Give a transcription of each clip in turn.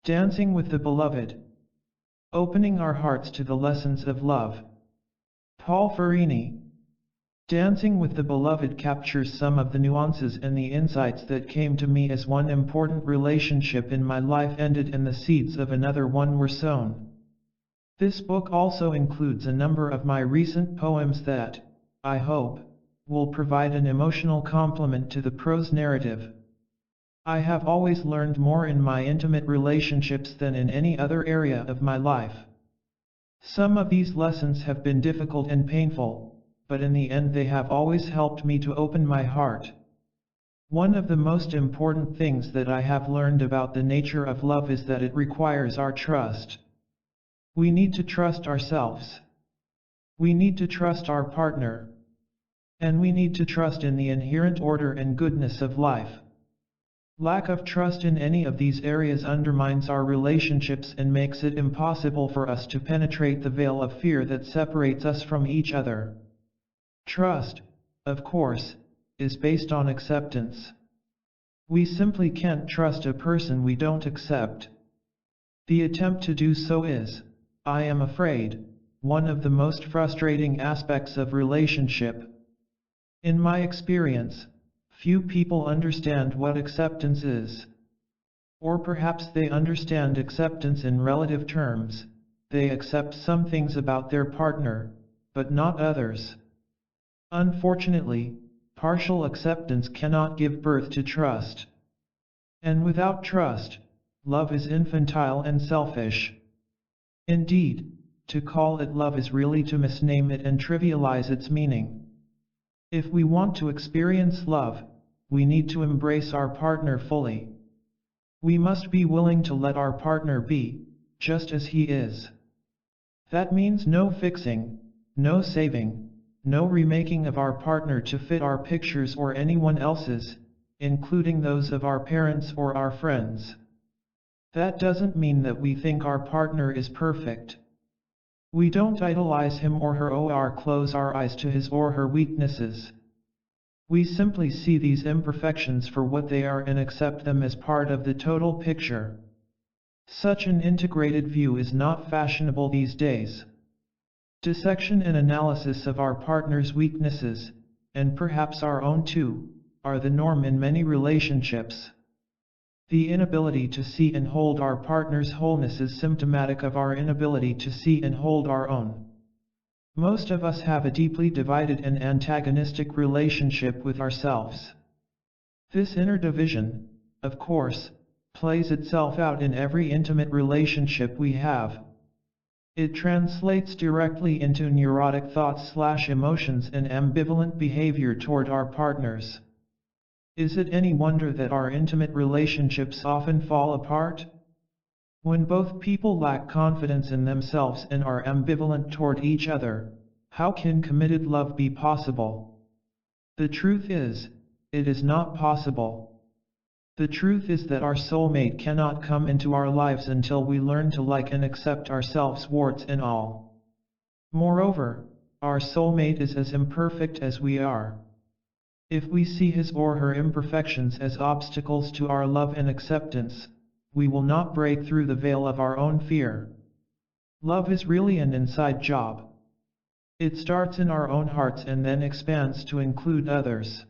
Dancing with the Beloved. Opening our hearts to the lessons of love. Paul Ferrini. Dancing with the Beloved captures some of the nuances and the insights that came to me as one important relationship in my life ended and the seeds of another one were sown. This book also includes a number of my recent poems that, I hope, will provide an emotional complement to the prose narrative. I have always learned more in my intimate relationships than in any other area of my life. Some of these lessons have been difficult and painful, but in the end they have always helped me to open my heart. One of the most important things that I have learned about the nature of love is that it requires our trust. We need to trust ourselves. We need to trust our partner. And we need to trust in the inherent order and goodness of life. Lack of trust in any of these areas undermines our relationships and makes it impossible for us to penetrate the veil of fear that separates us from each other. Trust, of course, is based on acceptance. We simply can't trust a person we don't accept. The attempt to do so is, I am afraid, one of the most frustrating aspects of relationship. In my experience, few people understand what acceptance is. Or perhaps they understand acceptance in relative terms. They accept some things about their partner, but not others. Unfortunately, partial acceptance cannot give birth to trust. And without trust, love is infantile and selfish. Indeed, to call it love is really to misname it and trivialize its meaning. If we want to experience love, we need to embrace our partner fully. We must be willing to let our partner be, just as he is. That means no fixing, no saving, no remaking of our partner to fit our pictures or anyone else's, including those of our parents or our friends. That doesn't mean that we think our partner is perfect. We don't idolize him or her or close our eyes to his or her weaknesses. We simply see these imperfections for what they are and accept them as part of the total picture. Such an integrated view is not fashionable these days. Dissection and analysis of our partner's weaknesses, and perhaps our own too, are the norm in many relationships. The inability to see and hold our partner's wholeness is symptomatic of our inability to see and hold our own. Most of us have a deeply divided and antagonistic relationship with ourselves. This inner division, of course, plays itself out in every intimate relationship we have. It translates directly into neurotic thoughts/emotions and ambivalent behavior toward our partners. Is it any wonder that our intimate relationships often fall apart? When both people lack confidence in themselves and are ambivalent toward each other, how can committed love be possible? The truth is, it is not possible. The truth is that our soulmate cannot come into our lives until we learn to like and accept ourselves warts and all. Moreover, our soulmate is as imperfect as we are. If we see his or her imperfections as obstacles to our love and acceptance, we will not break through the veil of our own fear. Love is really an inside job. It starts in our own hearts and then expands to include others.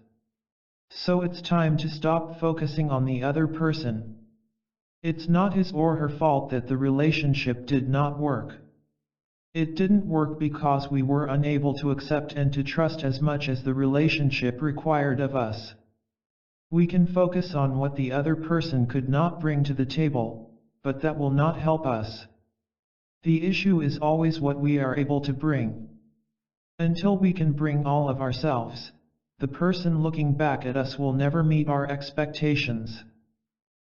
So it's time to stop focusing on the other person. It's not his or her fault that the relationship did not work. It didn't work because we were unable to accept and to trust as much as the relationship required of us. We can focus on what the other person could not bring to the table, but that will not help us. The issue is always what we are able to bring. Until we can bring all of ourselves, the person looking back at us will never meet our expectations.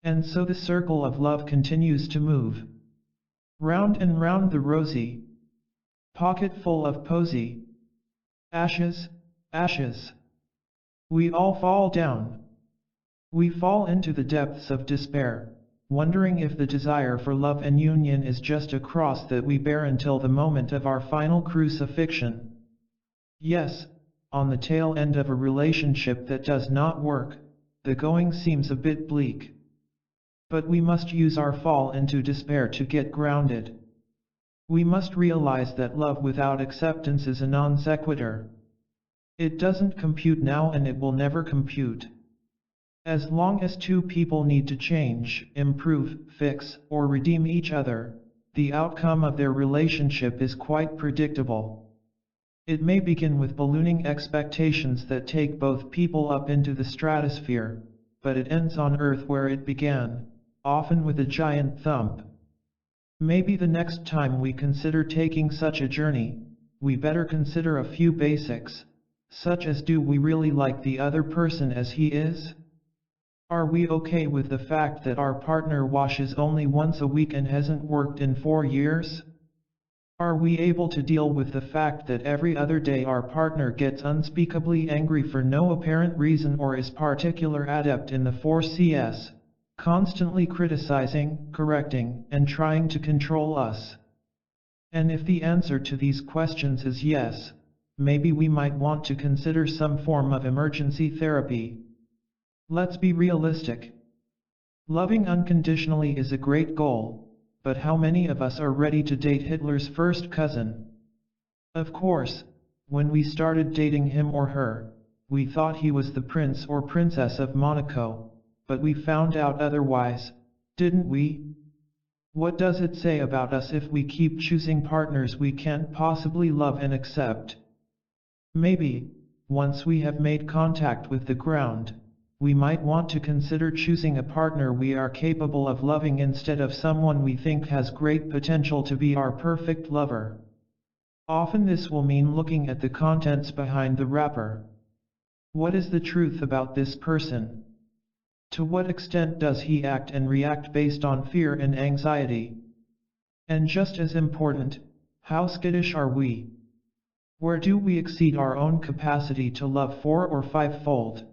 And so the circle of love continues to move. Round and round the rosy, pocket full of posy. Ashes, ashes. We all fall down. We fall into the depths of despair, wondering if the desire for love and union is just a cross that we bear until the moment of our final crucifixion. Yes, on the tail end of a relationship that does not work, the going seems a bit bleak. But we must use our fall into despair to get grounded. We must realize that love without acceptance is a non sequitur. It doesn't compute now and it will never compute. As long as two people need to change, improve, fix, or redeem each other, the outcome of their relationship is quite predictable. It may begin with ballooning expectations that take both people up into the stratosphere, but it ends on earth where it began, often with a giant thump. Maybe the next time we consider taking such a journey, we better consider a few basics, such as, do we really like the other person as he is? Are we okay with the fact that our partner washes only once a week and hasn't worked in 4 years? Are we able to deal with the fact that every other day our partner gets unspeakably angry for no apparent reason or is particular adept in the 4Cs, constantly criticizing, correcting, and trying to control us? And if the answer to these questions is yes, maybe we might want to consider some form of emergency therapy. Let's be realistic. Loving unconditionally is a great goal, but how many of us are ready to date Hitler's first cousin? Of course, when we started dating him or her, we thought he was the prince or princess of Monaco, but we found out otherwise, didn't we? What does it say about us if we keep choosing partners we can't possibly love and accept? Maybe, once we have made contact with the ground, we might want to consider choosing a partner we are capable of loving instead of someone we think has great potential to be our perfect lover. Often this will mean looking at the contents behind the wrapper. What is the truth about this person? To what extent does he act and react based on fear and anxiety? And just as important, how skittish are we? Where do we exceed our own capacity to love 4 or 5-fold?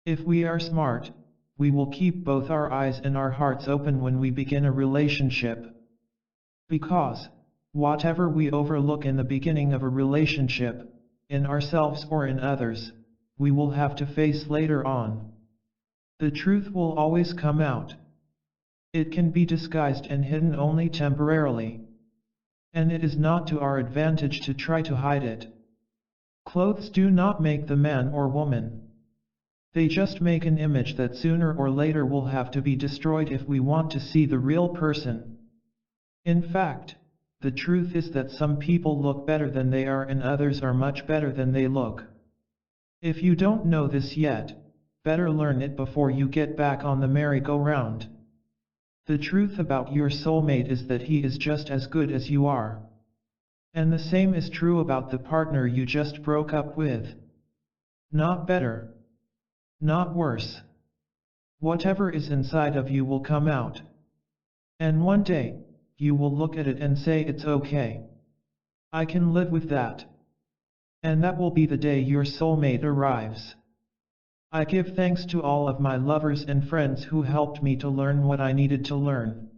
If we are smart, we will keep both our eyes and our hearts open when we begin a relationship. Because, whatever we overlook in the beginning of a relationship, in ourselves or in others, we will have to face later on. The truth will always come out. It can be disguised and hidden only temporarily. And it is not to our advantage to try to hide it. Clothes do not make the man or woman. They just make an image that sooner or later will have to be destroyed if we want to see the real person. In fact, the truth is that some people look better than they are and others are much better than they look. If you don't know this yet, better learn it before you get back on the merry-go-round. The truth about your soulmate is that he is just as good as you are. And the same is true about the partner you just broke up with. Not better. Not worse. Whatever is inside of you will come out. And one day, you will look at it and say it's okay. I can live with that. And that will be the day your soulmate arrives. I give thanks to all of my lovers and friends who helped me to learn what I needed to learn.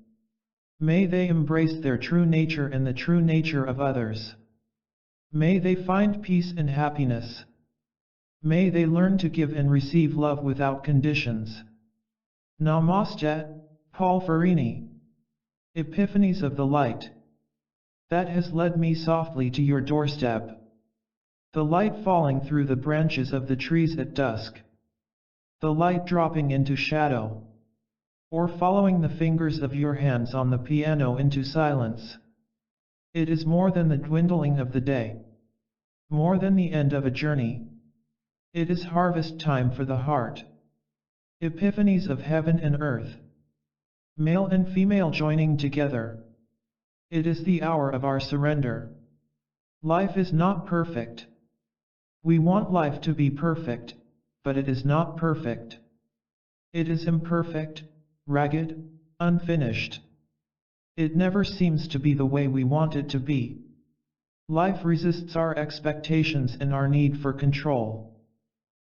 May they embrace their true nature and the true nature of others. May they find peace and happiness. May they learn to give and receive love without conditions. Namaste, Paul Ferrini. Epiphanies of the light. That has led me softly to your doorstep. The light falling through the branches of the trees at dusk. The light dropping into shadow. Or following the fingers of your hands on the piano into silence. It is more than the dwindling of the day. More than the end of a journey. It is harvest time for the heart. Epiphanies of heaven and earth. Male and female joining together. It is the hour of our surrender. Life is not perfect. We want life to be perfect, but it is not perfect. It is imperfect, ragged, unfinished. It never seems to be the way we want it to be. Life resists our expectations and our need for control.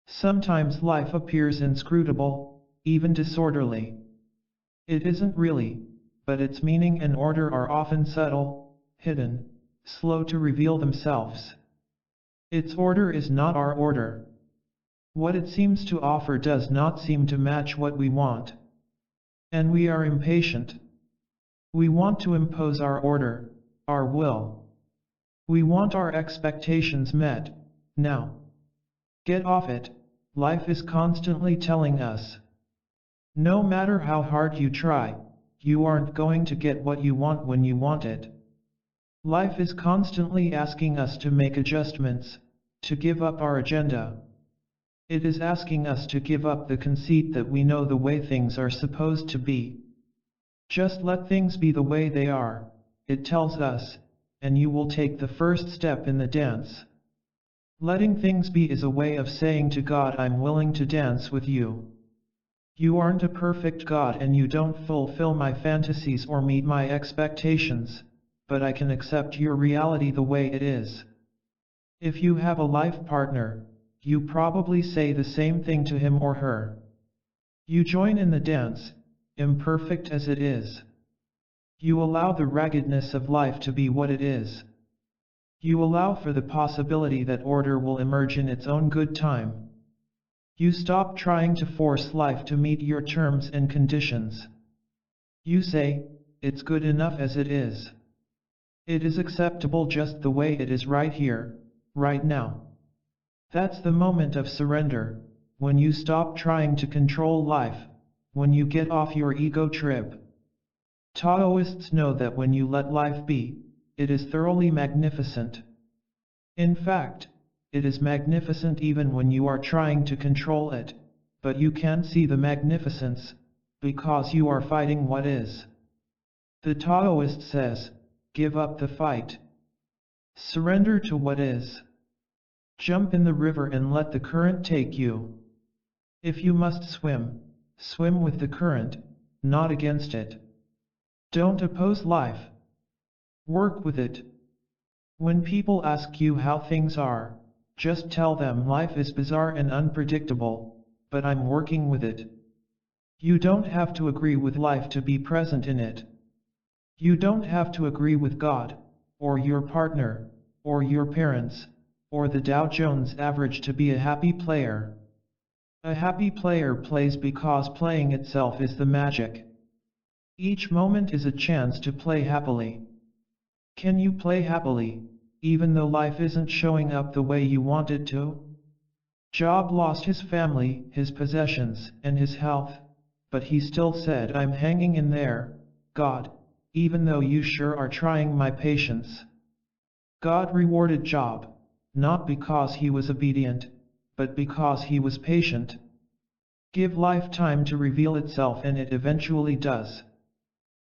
Sometimes life appears inscrutable, even disorderly. It isn't really, but its meaning and order are often subtle, hidden, slow to reveal themselves. Its order is not our order. What it seems to offer does not seem to match what we want. And we are impatient. We want to impose our order, our will. We want our expectations met, now. Get off it, life is constantly telling us. No matter how hard you try, you aren't going to get what you want when you want it. Life is constantly asking us to make adjustments, to give up our agenda. It is asking us to give up the conceit that we know the way things are supposed to be. Just let things be the way they are, it tells us, and you will take the first step in the dance. Letting things be is a way of saying to God, I'm willing to dance with you. You aren't a perfect God and you don't fulfill my fantasies or meet my expectations, but I can accept your reality the way it is. If you have a life partner, you probably say the same thing to him or her. You join in the dance, imperfect as it is. You allow the raggedness of life to be what it is. You allow for the possibility that order will emerge in its own good time. You stop trying to force life to meet your terms and conditions. You say, it's good enough as it is. It is acceptable just the way it is right here, right now. That's the moment of surrender, when you stop trying to control life, when you get off your ego trip. Taoists know that when you let life be, it is thoroughly magnificent. In fact, it is magnificent even when you are trying to control it, but you can't see the magnificence, because you are fighting what is. The Taoist says, give up the fight. Surrender to what is. Jump in the river and let the current take you. If you must swim, swim with the current, not against it. Don't oppose life. Work with it. When people ask you how things are, just tell them life is bizarre and unpredictable, but I'm working with it. You don't have to agree with life to be present in it. You don't have to agree with God, or your partner, or your parents, or the Dow Jones average to be a happy player. A happy player plays because playing itself is the magic. Each moment is a chance to play happily. Can you play happily, even though life isn't showing up the way you want it to? Job lost his family, his possessions, and his health, but he still said, I'm hanging in there, God, even though you sure are trying my patience. God rewarded Job, not because he was obedient, but because he was patient. Give life time to reveal itself and it eventually does.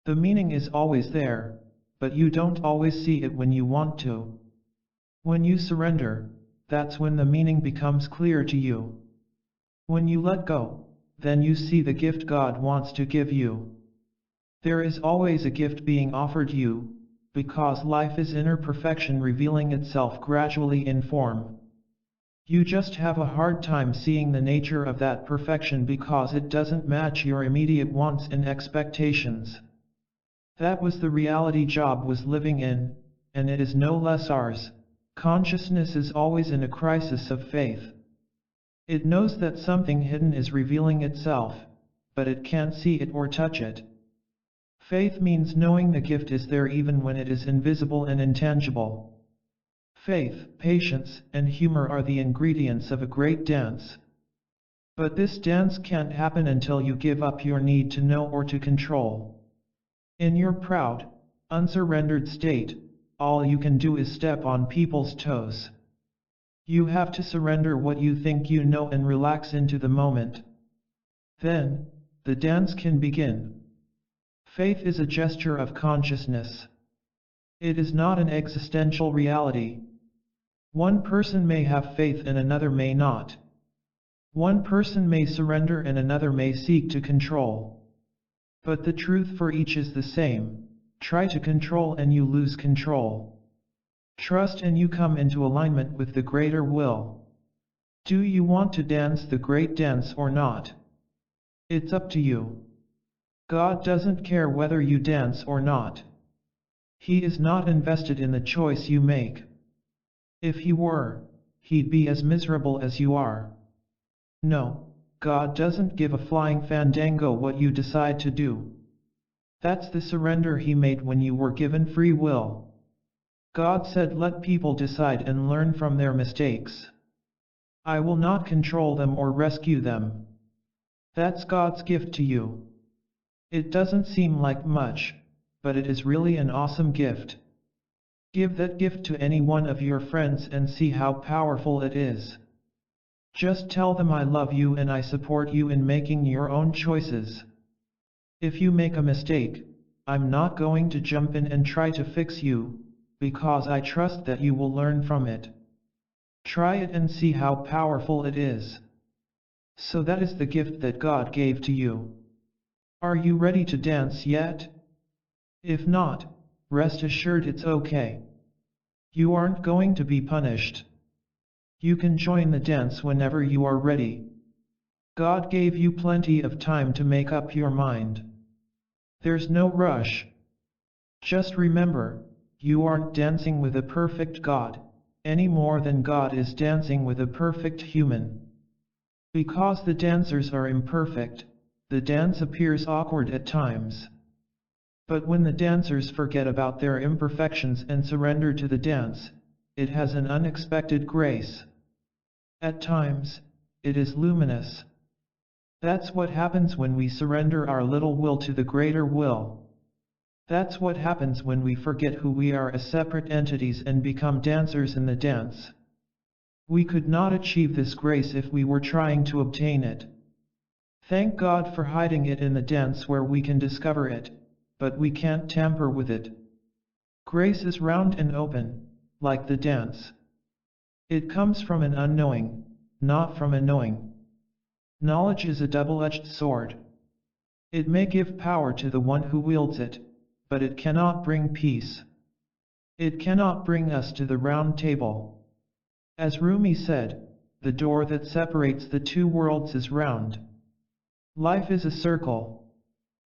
The meaning is always there, but you don't always see it when you want to. When you surrender, that's when the meaning becomes clear to you. When you let go, then you see the gift God wants to give you. There is always a gift being offered you, because life is inner perfection revealing itself gradually in form. You just have a hard time seeing the nature of that perfection because it doesn't match your immediate wants and expectations. That was the reality Job was living in, and it is no less ours. Consciousness is always in a crisis of faith. It knows that something hidden is revealing itself, but it can't see it or touch it. Faith means knowing the gift is there even when it is invisible and intangible. Faith, patience, and humor are the ingredients of a great dance. But this dance can't happen until you give up your need to know or to control. In your proud, unsurrendered state, all you can do is step on people's toes. You have to surrender what you think you know and relax into the moment. Then, the dance can begin. Faith is a gesture of consciousness. It is not an existential reality. One person may have faith and another may not. One person may surrender and another may seek to control. But the truth for each is the same. Try to control and you lose control. Trust and you come into alignment with the greater will. Do you want to dance the great dance or not? It's up to you. God doesn't care whether you dance or not. He is not invested in the choice you make. If he were, he'd be as miserable as you are. No. God doesn't give a flying fandango what you decide to do. That's the surrender He made when you were given free will. God said let people decide and learn from their mistakes. I will not control them or rescue them. That's God's gift to you. It doesn't seem like much, but it is really an awesome gift. Give that gift to any one of your friends and see how powerful it is. Just tell them I love you and I support you in making your own choices. If you make a mistake, I'm not going to jump in and try to fix you, because I trust that you will learn from it. Try it and see how powerful it is. So that is the gift that God gave to you. Are you ready to dance yet? If not, rest assured it's okay. You aren't going to be punished. You can join the dance whenever you are ready. God gave you plenty of time to make up your mind. There's no rush. Just remember, you aren't dancing with a perfect God, any more than God is dancing with a perfect human. Because the dancers are imperfect, the dance appears awkward at times. But when the dancers forget about their imperfections and surrender to the dance, it has an unexpected grace. At times, it is luminous. That's what happens when we surrender our little will to the greater will. That's what happens when we forget who we are as separate entities and become dancers in the dance. We could not achieve this grace if we were trying to obtain it. Thank God for hiding it in the dance where we can discover it, but we can't tamper with it. Grace is round and open, like the dance. It comes from an unknowing, not from a knowing. Knowledge is a double-edged sword. It may give power to the one who wields it, but it cannot bring peace. It cannot bring us to the round table. As Rumi said, the door that separates the two worlds is round. Life is a circle.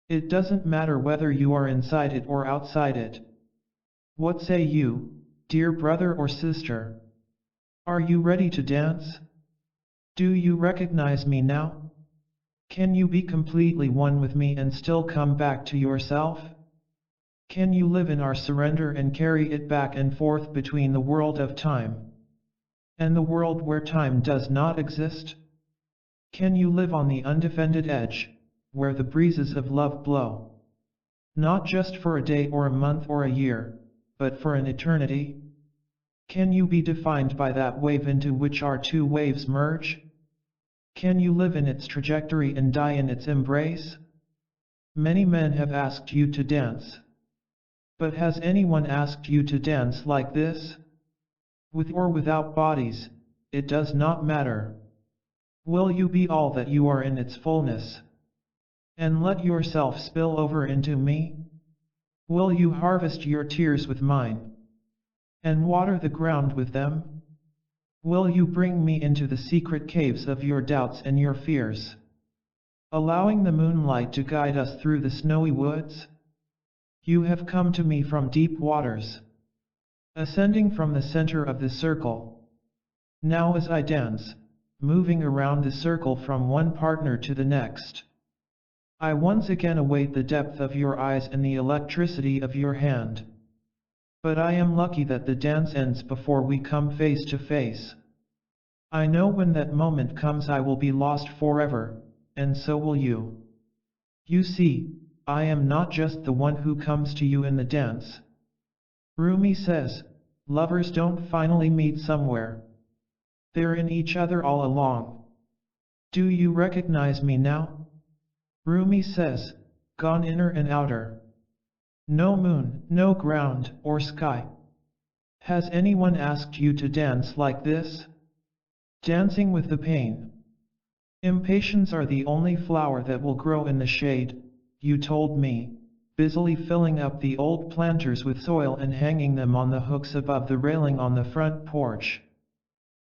It doesn't matter whether you are inside it or outside it. What say you, dear brother or sister? Are you ready to dance? Do you recognize me now? Can you be completely one with me and still come back to yourself? Can you live in our surrender and carry it back and forth between the world of time and the world where time does not exist? Can you live on the undefended edge, where the breezes of love blow? Not just for a day or a month or a year, but for an eternity? Can you be defined by that wave into which our two waves merge? Can you live in its trajectory and die in its embrace? Many men have asked you to dance. But has anyone asked you to dance like this? With or without bodies, it does not matter. Will you be all that you are in its fullness? And let yourself spill over into me? Will you harvest your tears with mine? And water the ground with them? Will you bring me into the secret caves of your doubts and your fears, allowing the moonlight to guide us through the snowy woods? You have come to me from deep waters, ascending from the center of the circle. Now as I dance, moving around the circle from one partner to the next, I once again await the depth of your eyes and the electricity of your hand. But I am lucky that the dance ends before we come face to face. I know when that moment comes I will be lost forever, and so will you. You see, I am not just the one who comes to you in the dance. Rumi says, lovers don't finally meet somewhere. They're in each other all along. Do you recognize me now? Rumi says, gone inner and outer. No moon, no ground, or sky. Has anyone asked you to dance like this? Dancing with the pain. Impatience are the only flower that will grow in the shade, you told me, busily filling up the old planters with soil and hanging them on the hooks above the railing on the front porch.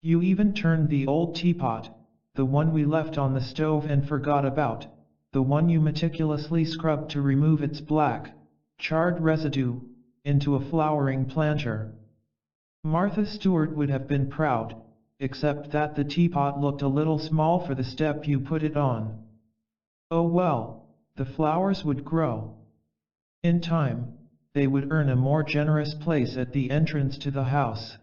You even turned the old teapot, the one we left on the stove and forgot about, the one you meticulously scrubbed to remove its black, charred residue, into a flowering planter. Martha Stewart would have been proud, except that the teapot looked a little small for the step you put it on. Oh well, the flowers would grow. In time, they would earn a more generous place at the entrance to the house.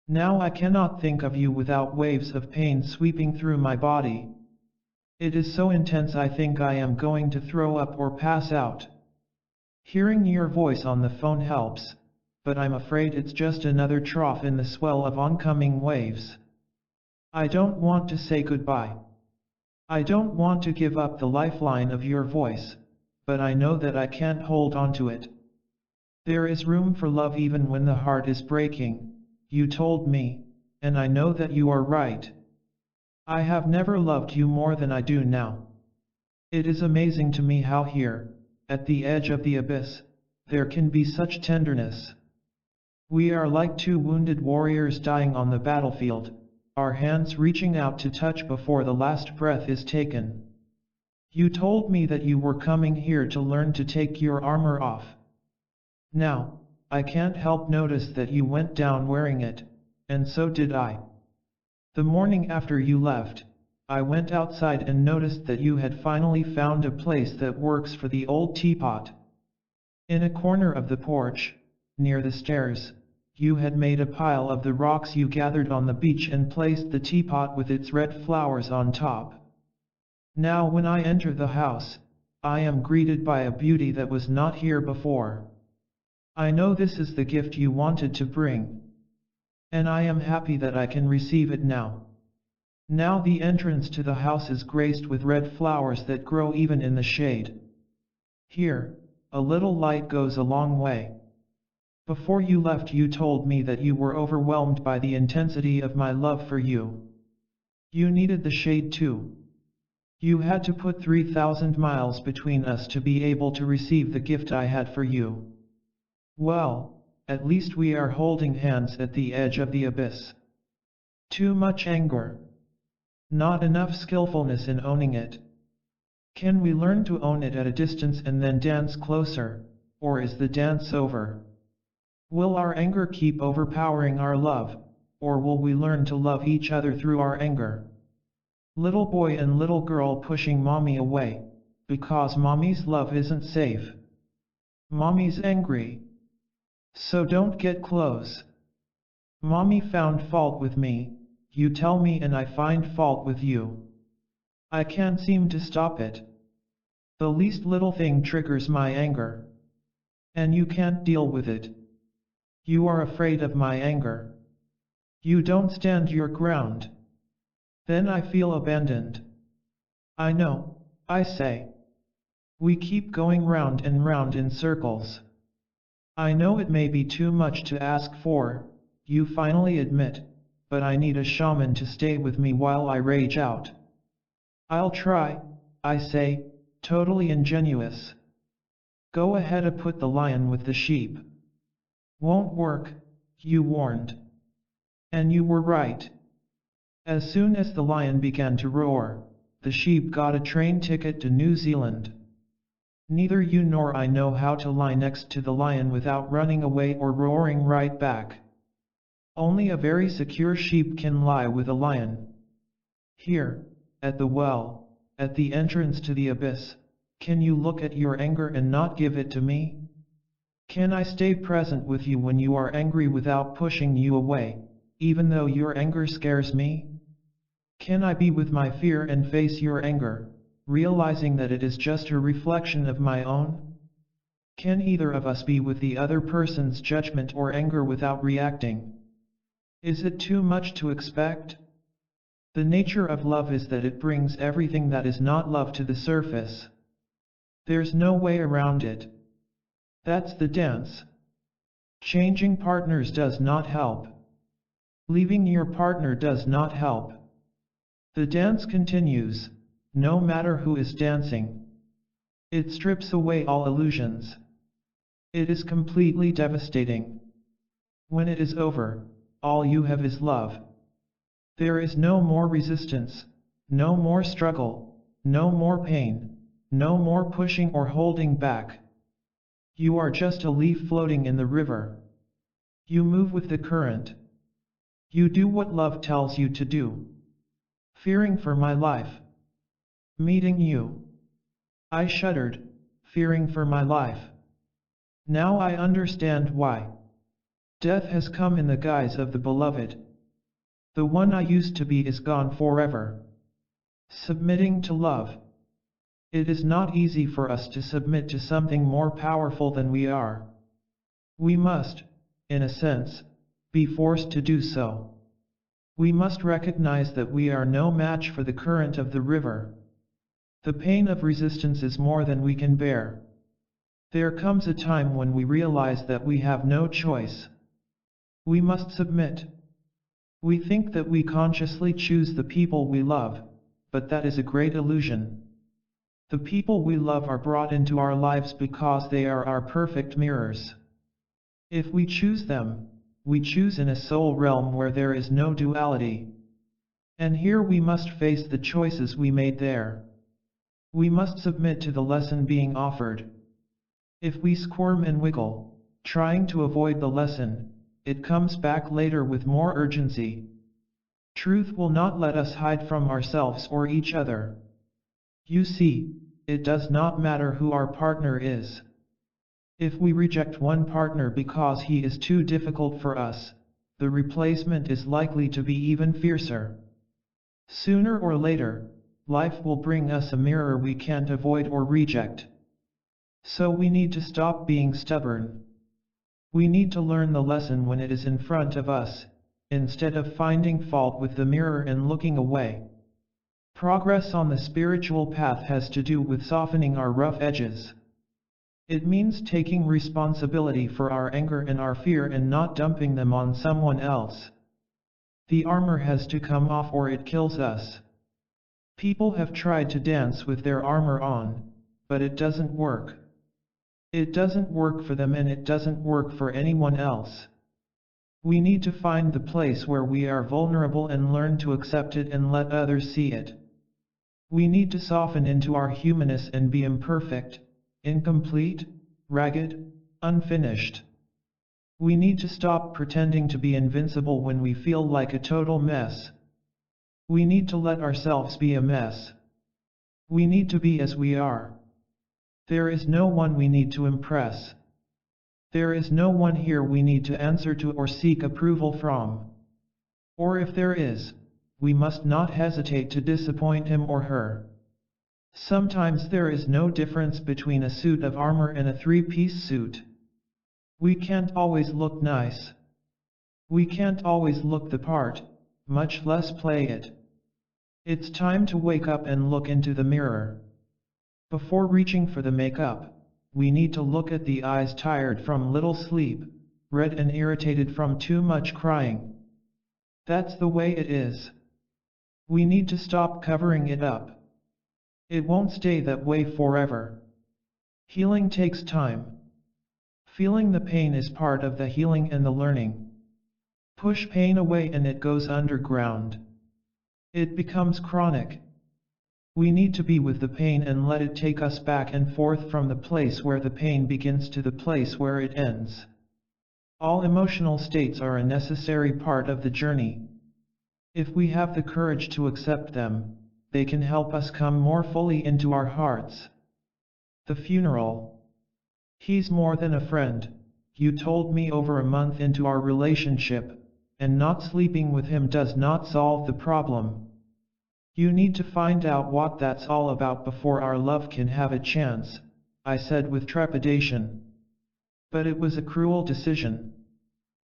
Now I cannot think of you without waves of pain sweeping through my body. It is so intense I think I am going to throw up or pass out. Hearing your voice on the phone helps, but I'm afraid it's just another trough in the swell of oncoming waves. I don't want to say goodbye. I don't want to give up the lifeline of your voice, but I know that I can't hold on to it. There is room for love even when the heart is breaking, you told me, and I know that you are right. I have never loved you more than I do now. It is amazing to me how here, at the edge of the abyss, there can be such tenderness. We are like two wounded warriors dying on the battlefield, our hands reaching out to touch before the last breath is taken. You told me that you were coming here to learn to take your armor off. Now, I can't help notice that you went down wearing it, and so did I. The morning after you left, I went outside and noticed that you had finally found a place that works for the old teapot. In a corner of the porch, near the stairs, you had made a pile of the rocks you gathered on the beach and placed the teapot with its red flowers on top. Now when I enter the house, I am greeted by a beauty that was not here before. I know this is the gift you wanted to bring. And I am happy that I can receive it now. Now the entrance to the house is graced with red flowers that grow even in the shade. Here, a little light goes a long way. Before you left you told me that you were overwhelmed by the intensity of my love for you. You needed the shade too. You had to put 3,000 miles between us to be able to receive the gift I had for you. Well, at least we are holding hands at the edge of the abyss. Too much anger. Not enough skillfulness in owning it. Can we learn to own it at a distance and then dance closer, or is the dance over? Will our anger keep overpowering our love, or will we learn to love each other through our anger? Little boy and little girl pushing mommy away, because mommy's love isn't safe. Mommy's angry. So don't get close. Mommy found fault with me, you tell me, and I find fault with you. I can't seem to stop it. The least little thing triggers my anger. And you can't deal with it. You are afraid of my anger. You don't stand your ground. Then I feel abandoned. I know, I say. We keep going round and round in circles. I know it may be too much to ask for, you finally admit, but I need a shaman to stay with me while I rage out. I'll try, I say, totally ingenuous. Go ahead and put the lion with the sheep. Won't work, you warned. And you were right. As soon as the lion began to roar, the sheep got a train ticket to New Zealand. Neither you nor I know how to lie next to the lion without running away or roaring right back. Only a very secure sheep can lie with a lion. Here, at the well, at the entrance to the abyss, can you look at your anger and not give it to me? Can I stay present with you when you are angry without pushing you away, even though your anger scares me? Can I be with my fear and face your anger, realizing that it is just a reflection of my own? Can either of us be with the other person's judgment or anger without reacting? Is it too much to expect? The nature of love is that it brings everything that is not love to the surface. There's no way around it. That's the dance. Changing partners does not help. Leaving your partner does not help. The dance continues, no matter who is dancing. It strips away all illusions. It is completely devastating. When it is over, all you have is love. There is no more resistance, no more struggle, no more pain, no more pushing or holding back. You are just a leaf floating in the river. You move with the current. You do what love tells you to do. Fearing for my life. Meeting you. I shuddered, fearing for my life. Now I understand why. Death has come in the guise of the beloved. The one I used to be is gone forever. Submitting to love. It is not easy for us to submit to something more powerful than we are. We must, in a sense, be forced to do so. We must recognize that we are no match for the current of the river. The pain of resistance is more than we can bear. There comes a time when we realize that we have no choice. We must submit. We think that we consciously choose the people we love, but that is a great illusion. The people we love are brought into our lives because they are our perfect mirrors. If we choose them, we choose in a soul realm where there is no duality. And here we must face the choices we made there. We must submit to the lesson being offered. If we squirm and wiggle, trying to avoid the lesson, it comes back later with more urgency. Truth will not let us hide from ourselves or each other. You see, it does not matter who our partner is. If we reject one partner because he is too difficult for us, the replacement is likely to be even fiercer. Sooner or later, life will bring us a mirror we can't avoid or reject. So we need to stop being stubborn. We need to learn the lesson when it is in front of us, instead of finding fault with the mirror and looking away. Progress on the spiritual path has to do with softening our rough edges. It means taking responsibility for our anger and our fear and not dumping them on someone else. The armor has to come off or it kills us. People have tried to dance with their armor on, but it doesn't work. It doesn't work for them and it doesn't work for anyone else. We need to find the place where we are vulnerable and learn to accept it and let others see it. We need to soften into our humanness and be imperfect, incomplete, ragged, unfinished. We need to stop pretending to be invincible when we feel like a total mess. We need to let ourselves be a mess. We need to be as we are. There is no one we need to impress. There is no one here we need to answer to or seek approval from. Or if there is, we must not hesitate to disappoint him or her. Sometimes there is no difference between a suit of armor and a three-piece suit. We can't always look nice. We can't always look the part, much less play it. It's time to wake up and look into the mirror. Before reaching for the makeup, we need to look at the eyes tired from little sleep, red and irritated from too much crying. That's the way it is. We need to stop covering it up. It won't stay that way forever. Healing takes time. Feeling the pain is part of the healing and the learning. Push pain away and it goes underground. It becomes chronic. We need to be with the pain and let it take us back and forth from the place where the pain begins to the place where it ends. All emotional states are a necessary part of the journey. If we have the courage to accept them, they can help us come more fully into our hearts. The funeral. He's more than a friend, you told me over a month into our relationship, and not sleeping with him does not solve the problem. You need to find out what that's all about before our love can have a chance, I said with trepidation. But it was a cruel decision.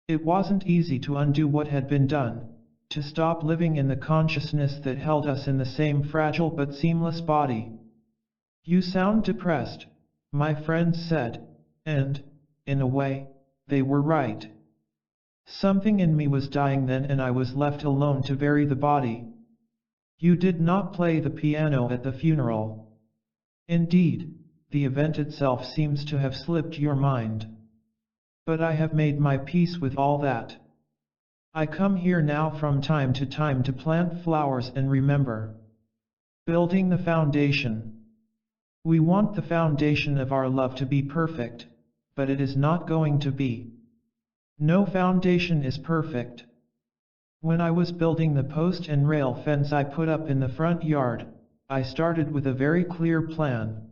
It wasn't easy to undo what had been done, to stop living in the consciousness that held us in the same fragile but seamless body. You sound depressed, my friends said, and, in a way, they were right. Something in me was dying then and I was left alone to bury the body. You did not play the piano at the funeral. Indeed, the event itself seems to have slipped your mind. But I have made my peace with all that. I come here now from time to time to plant flowers and remember. Building the foundation. We want the foundation of our love to be perfect, but it is not going to be. No foundation is perfect. When I was building the post and rail fence I put up in the front yard, I started with a very clear plan.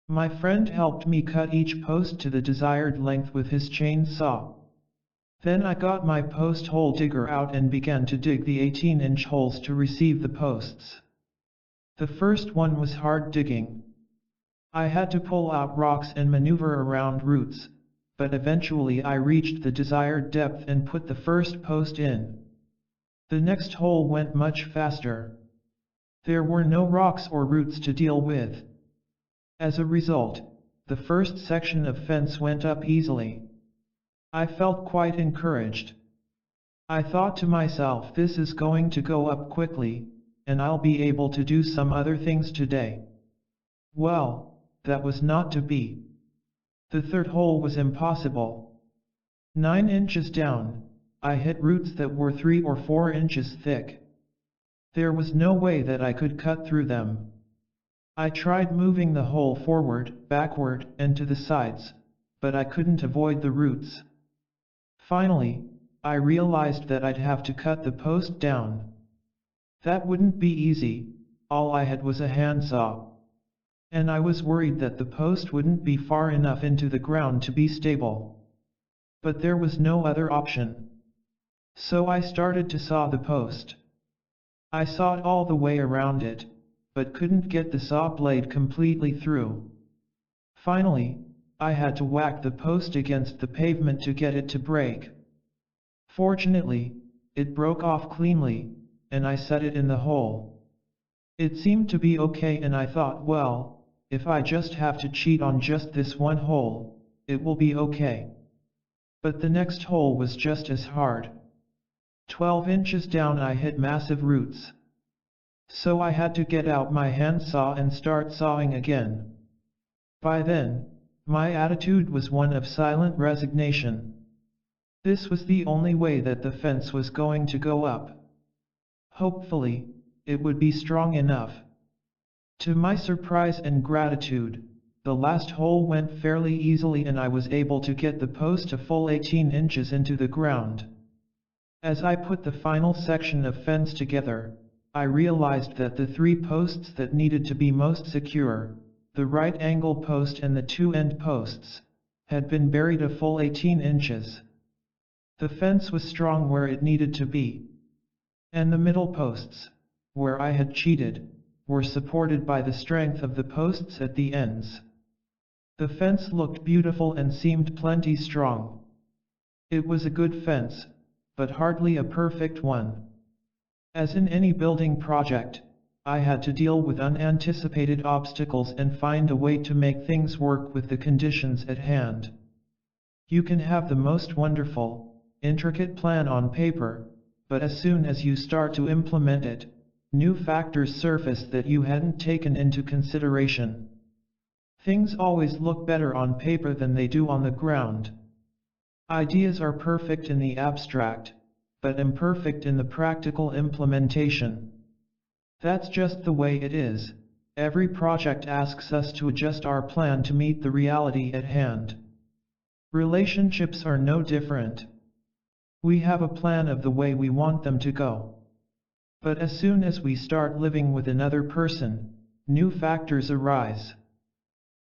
My friend helped me cut each post to the desired length with his chainsaw. Then I got my post hole digger out and began to dig the 18-inch holes to receive the posts. The first one was hard digging. I had to pull out rocks and maneuver around roots, but eventually I reached the desired depth and put the first post in. The next hole went much faster. There were no rocks or roots to deal with. As a result, the first section of fence went up easily. I felt quite encouraged. I thought to myself, this is going to go up quickly, and I'll be able to do some other things today. Well, that was not to be. The third hole was impossible. 9 inches down, I hit roots that were 3 or 4 inches thick. There was no way that I could cut through them. I tried moving the hole forward, backward, and to the sides, but I couldn't avoid the roots. Finally, I realized that I'd have to cut the post down. That wouldn't be easy, all I had was a handsaw. And I was worried that the post wouldn't be far enough into the ground to be stable. But there was no other option. So I started to saw the post. I sawed all the way around it, but couldn't get the saw blade completely through. Finally, I had to whack the post against the pavement to get it to break. Fortunately, it broke off cleanly, and I set it in the hole. It seemed to be okay, and I thought, well, if I just have to cheat on just this one hole, it will be okay. But the next hole was just as hard. 12 inches down I hit massive roots. So I had to get out my handsaw and start sawing again. By then, my attitude was one of silent resignation. This was the only way that the fence was going to go up. Hopefully, it would be strong enough. To my surprise and gratitude, the last hole went fairly easily and I was able to get the post a full 18 inches into the ground. As I put the final section of fence together, I realized that the 3 posts that needed to be most secure, the right angle post and the 2 end posts, had been buried a full 18 inches. The fence was strong where it needed to be. And the middle posts, where I had cheated, were supported by the strength of the posts at the ends. The fence looked beautiful and seemed plenty strong. It was a good fence, but hardly a perfect one. As in any building project, I had to deal with unanticipated obstacles and find a way to make things work with the conditions at hand. You can have the most wonderful, intricate plan on paper, but as soon as you start to implement it, new factors surface that you hadn't taken into consideration. Things always look better on paper than they do on the ground. Ideas are perfect in the abstract, but imperfect in the practical implementation. That's just the way it is. Every project asks us to adjust our plan to meet the reality at hand. Relationships are no different. We have a plan of the way we want them to go. But as soon as we start living with another person, new factors arise.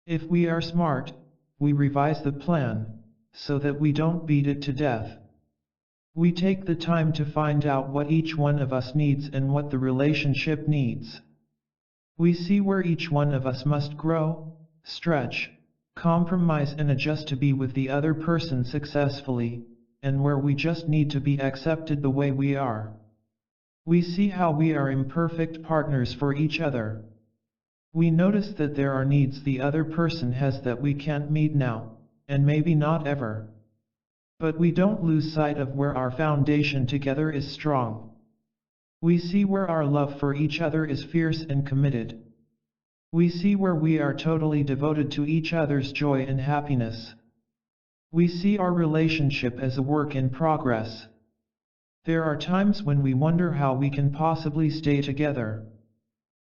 If we are smart, we revise the plan, so that we don't beat it to death. We take the time to find out what each one of us needs and what the relationship needs. We see where each one of us must grow, stretch, compromise and adjust to be with the other person successfully, and where we just need to be accepted the way we are. We see how we are imperfect partners for each other. We notice that there are needs the other person has that we can't meet now, and maybe not ever. But we don't lose sight of where our foundation together is strong. We see where our love for each other is fierce and committed. We see where we are totally devoted to each other's joy and happiness. We see our relationship as a work in progress. There are times when we wonder how we can possibly stay together.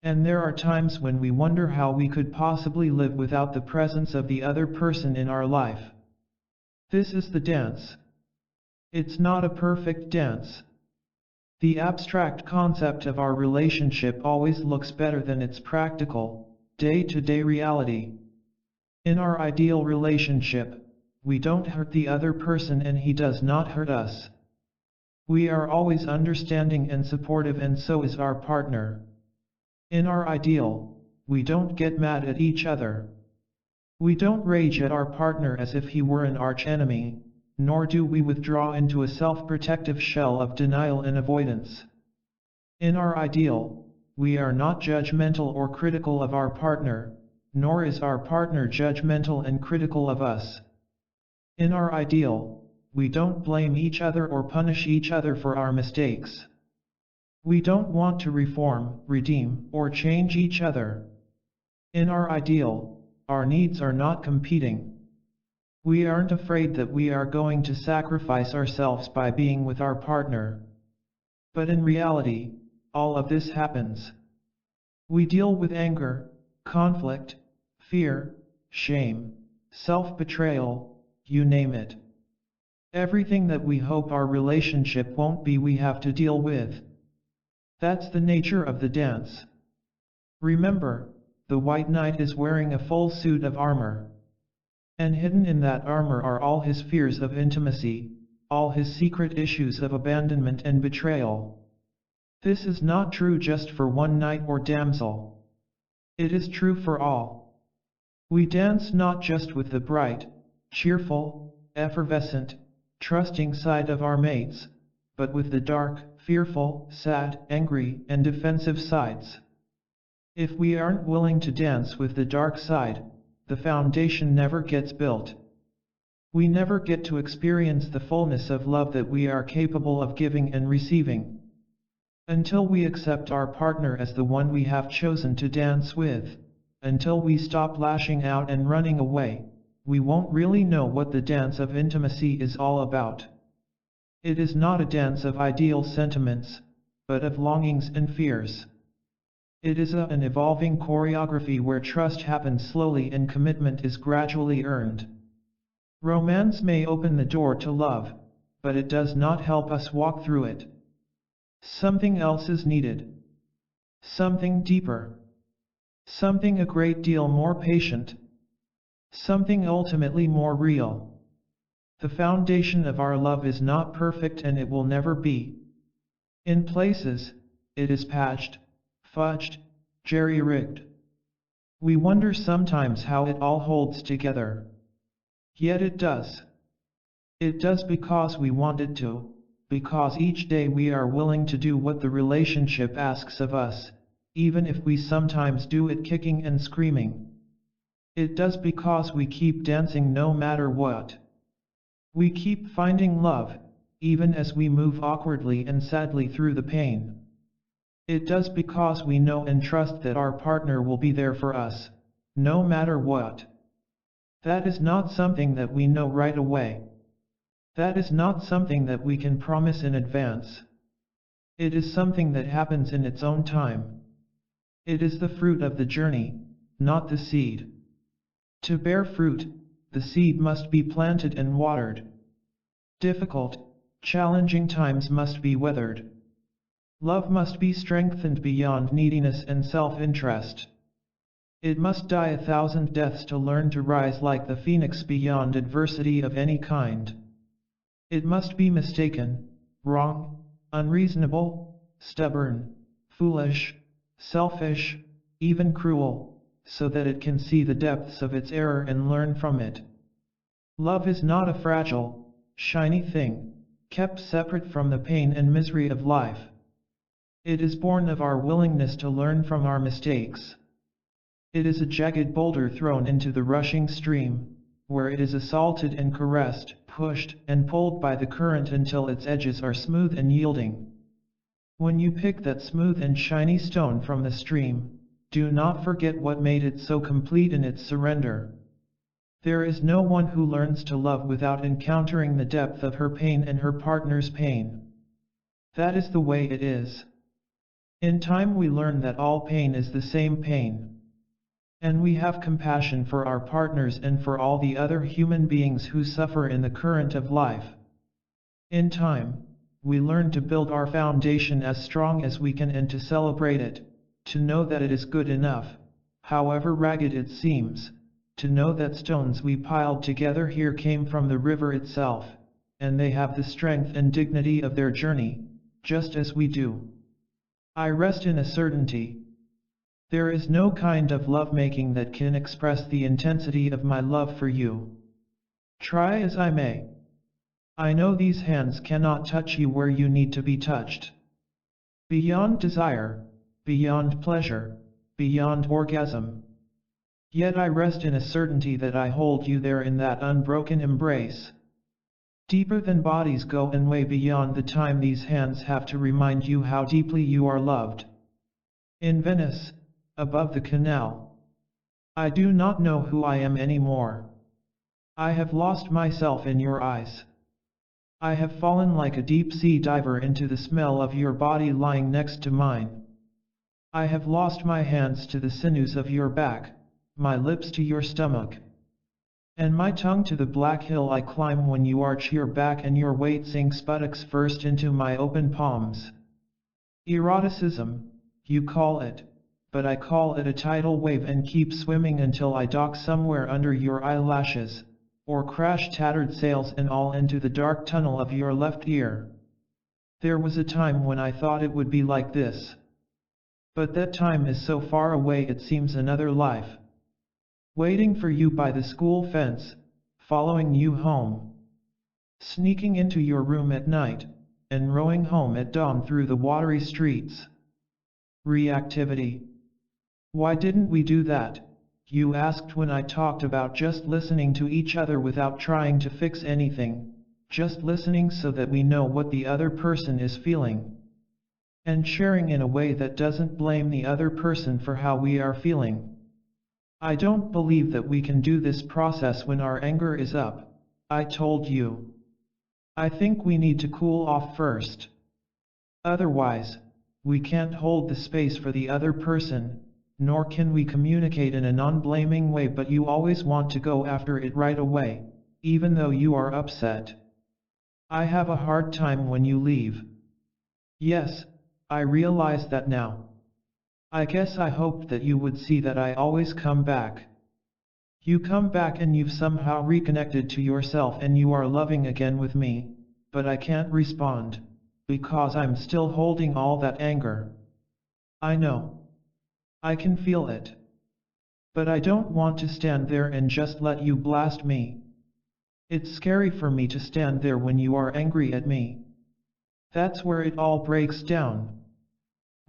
And there are times when we wonder how we could possibly live without the presence of the other person in our life. This is the dance. It's not a perfect dance. The abstract concept of our relationship always looks better than its practical, day-to-day reality. In our ideal relationship, we don't hurt the other person and he does not hurt us. We are always understanding and supportive, and so is our partner. In our ideal, we don't get mad at each other. We don't rage at our partner as if he were an archenemy, nor do we withdraw into a self-protective shell of denial and avoidance. In our ideal, we are not judgmental or critical of our partner, nor is our partner judgmental and critical of us. In our ideal, we don't blame each other or punish each other for our mistakes. We don't want to reform, redeem, or change each other. In our ideal, our needs are not competing. We aren't afraid that we are going to sacrifice ourselves by being with our partner. But in reality, all of this happens. We deal with anger, conflict, fear, shame, self-betrayal, you name it. Everything that we hope our relationship won't be, we have to deal with. That's the nature of the dance. Remember, the White Knight is wearing a full suit of armor. And hidden in that armor are all his fears of intimacy, all his secret issues of abandonment and betrayal. This is not true just for one knight or damsel. It is true for all. We dance not just with the bright, cheerful, effervescent, trusting side of our mates, but with the dark, fearful, sad, angry, and defensive sides. If we aren't willing to dance with the dark side, the foundation never gets built. We never get to experience the fullness of love that we are capable of giving and receiving. Until we accept our partner as the one we have chosen to dance with, until we stop lashing out and running away, we won't really know what the dance of intimacy is all about. It is not a dance of ideal sentiments, but of longings and fears. It is an evolving choreography where trust happens slowly and commitment is gradually earned. Romance may open the door to love, but it does not help us walk through it. Something else is needed. Something deeper. Something a great deal more patient. Something ultimately more real. The foundation of our love is not perfect and it will never be. In places, it is patched, fudged, jerry-rigged. We wonder sometimes how it all holds together. Yet it does. It does because we want it to, because each day we are willing to do what the relationship asks of us, even if we sometimes do it kicking and screaming. It does because we keep dancing no matter what. We keep finding love, even as we move awkwardly and sadly through the pain. It does because we know and trust that our partner will be there for us, no matter what. That is not something that we know right away. That is not something that we can promise in advance. It is something that happens in its own time. It is the fruit of the journey, not the seed. To bear fruit, the seed must be planted and watered. Difficult, challenging times must be weathered. Love must be strengthened beyond neediness and self-interest. It must die 1,000 deaths to learn to rise like the phoenix beyond adversity of any kind. It must be mistaken, wrong, unreasonable, stubborn, foolish, selfish, even cruel, so that it can see the depths of its error and learn from it. Love is not a fragile, shiny thing, kept separate from the pain and misery of life. It is born of our willingness to learn from our mistakes. It is a jagged boulder thrown into the rushing stream, where it is assaulted and caressed, pushed and pulled by the current until its edges are smooth and yielding. When you pick that smooth and shiny stone from the stream, do not forget what made it so complete in its surrender. There is no one who learns to love without encountering the depth of her pain and her partner's pain. That is the way it is. In time we learn that all pain is the same pain. And we have compassion for our partners and for all the other human beings who suffer in the current of life. In time, we learn to build our foundation as strong as we can and to celebrate it, to know that it is good enough, however ragged it seems, to know that stones we piled together here came from the river itself, and they have the strength and dignity of their journey, just as we do. I rest in a certainty. There is no kind of lovemaking that can express the intensity of my love for you. Try as I may. I know these hands cannot touch you where you need to be touched. Beyond desire, beyond pleasure, beyond orgasm. Yet I rest in a certainty that I hold you there in that unbroken embrace. Deeper than bodies go and way beyond the time these hands have to remind you how deeply you are loved. In Venice, above the canal. I do not know who I am anymore. I have lost myself in your eyes. I have fallen like a deep-sea diver into the smell of your body lying next to mine. I have lost my hands to the sinews of your back, my lips to your stomach, and my tongue to the black hill I climb when you arch your back and your weight sinks buttocks first into my open palms. Eroticism, you call it, but I call it a tidal wave and keep swimming until I dock somewhere under your eyelashes, or crash tattered sails and all into the dark tunnel of your left ear. There was a time when I thought it would be like this. But that time is so far away it seems another life. Waiting for you by the school fence, following you home. Sneaking into your room at night, and rowing home at dawn through the watery streets. Reactivity. Why didn't we do that? You asked when I talked about just listening to each other without trying to fix anything, just listening so that we know what the other person is feeling. And sharing in a way that doesn't blame the other person for how we are feeling. I don't believe that we can do this process when our anger is up, I told you. I think we need to cool off first. Otherwise, we can't hold the space for the other person, nor can we communicate in a non-blaming way, but you always want to go after it right away, even though you are upset. I have a hard time when you leave. Yes, I realize that now. I guess I hoped that you would see that I always come back. You come back and you've somehow reconnected to yourself and you are loving again with me, but I can't respond, because I'm still holding all that anger. I know. I can feel it. But I don't want to stand there and just let you blast me. It's scary for me to stand there when you are angry at me. That's where it all breaks down.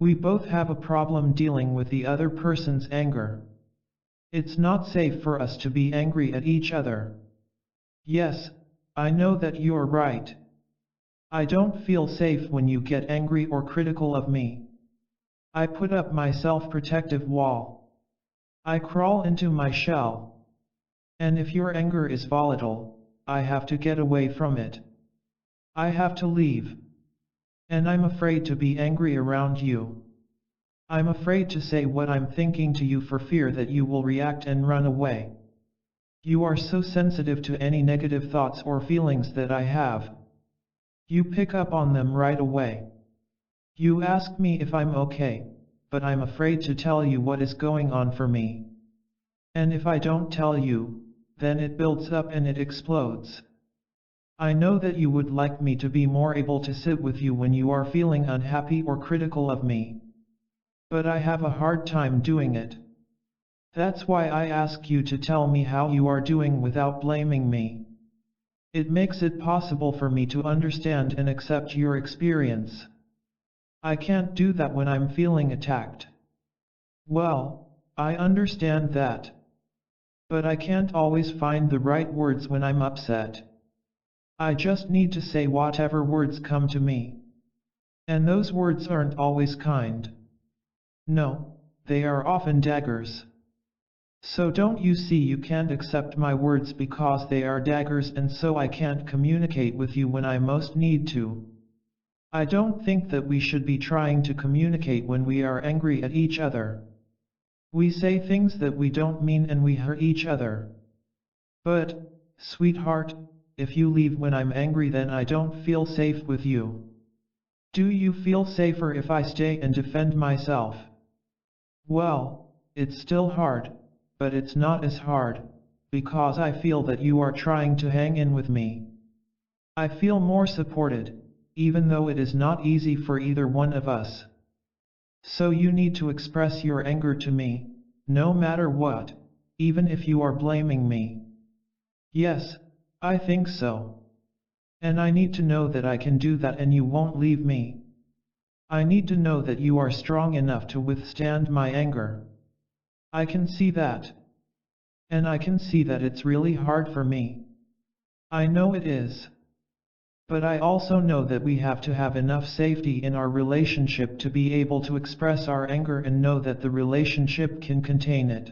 We both have a problem dealing with the other person's anger. It's not safe for us to be angry at each other. Yes, I know that you're right. I don't feel safe when you get angry or critical of me. I put up my self-protective wall. I crawl into my shell. And if your anger is volatile, I have to get away from it. I have to leave. And I'm afraid to be angry around you. I'm afraid to say what I'm thinking to you for fear that you will react and run away. You are so sensitive to any negative thoughts or feelings that I have. You pick up on them right away. You ask me if I'm okay, but I'm afraid to tell you what is going on for me. And if I don't tell you, then it builds up and it explodes. I know that you would like me to be more able to sit with you when you are feeling unhappy or critical of me. But I have a hard time doing it. That's why I ask you to tell me how you are doing without blaming me. It makes it possible for me to understand and accept your experience. I can't do that when I'm feeling attacked. Well, I understand that. But I can't always find the right words when I'm upset. I just need to say whatever words come to me. And those words aren't always kind. No, they are often daggers. So don't you see you can't accept my words because they are daggers, and so I can't communicate with you when I most need to. I don't think that we should be trying to communicate when we are angry at each other. We say things that we don't mean and we hurt each other. But, sweetheart, if you leave when I'm angry, then I don't feel safe with you. Do you feel safer if I stay and defend myself? Well, it's still hard, but it's not as hard, because I feel that you are trying to hang in with me. I feel more supported, even though it is not easy for either one of us. So you need to express your anger to me, no matter what, even if you are blaming me. Yes, I think so. And I need to know that I can do that and you won't leave me. I need to know that you are strong enough to withstand my anger. I can see that. And I can see that it's really hard for me. I know it is. But I also know that we have to have enough safety in our relationship to be able to express our anger and know that the relationship can contain it.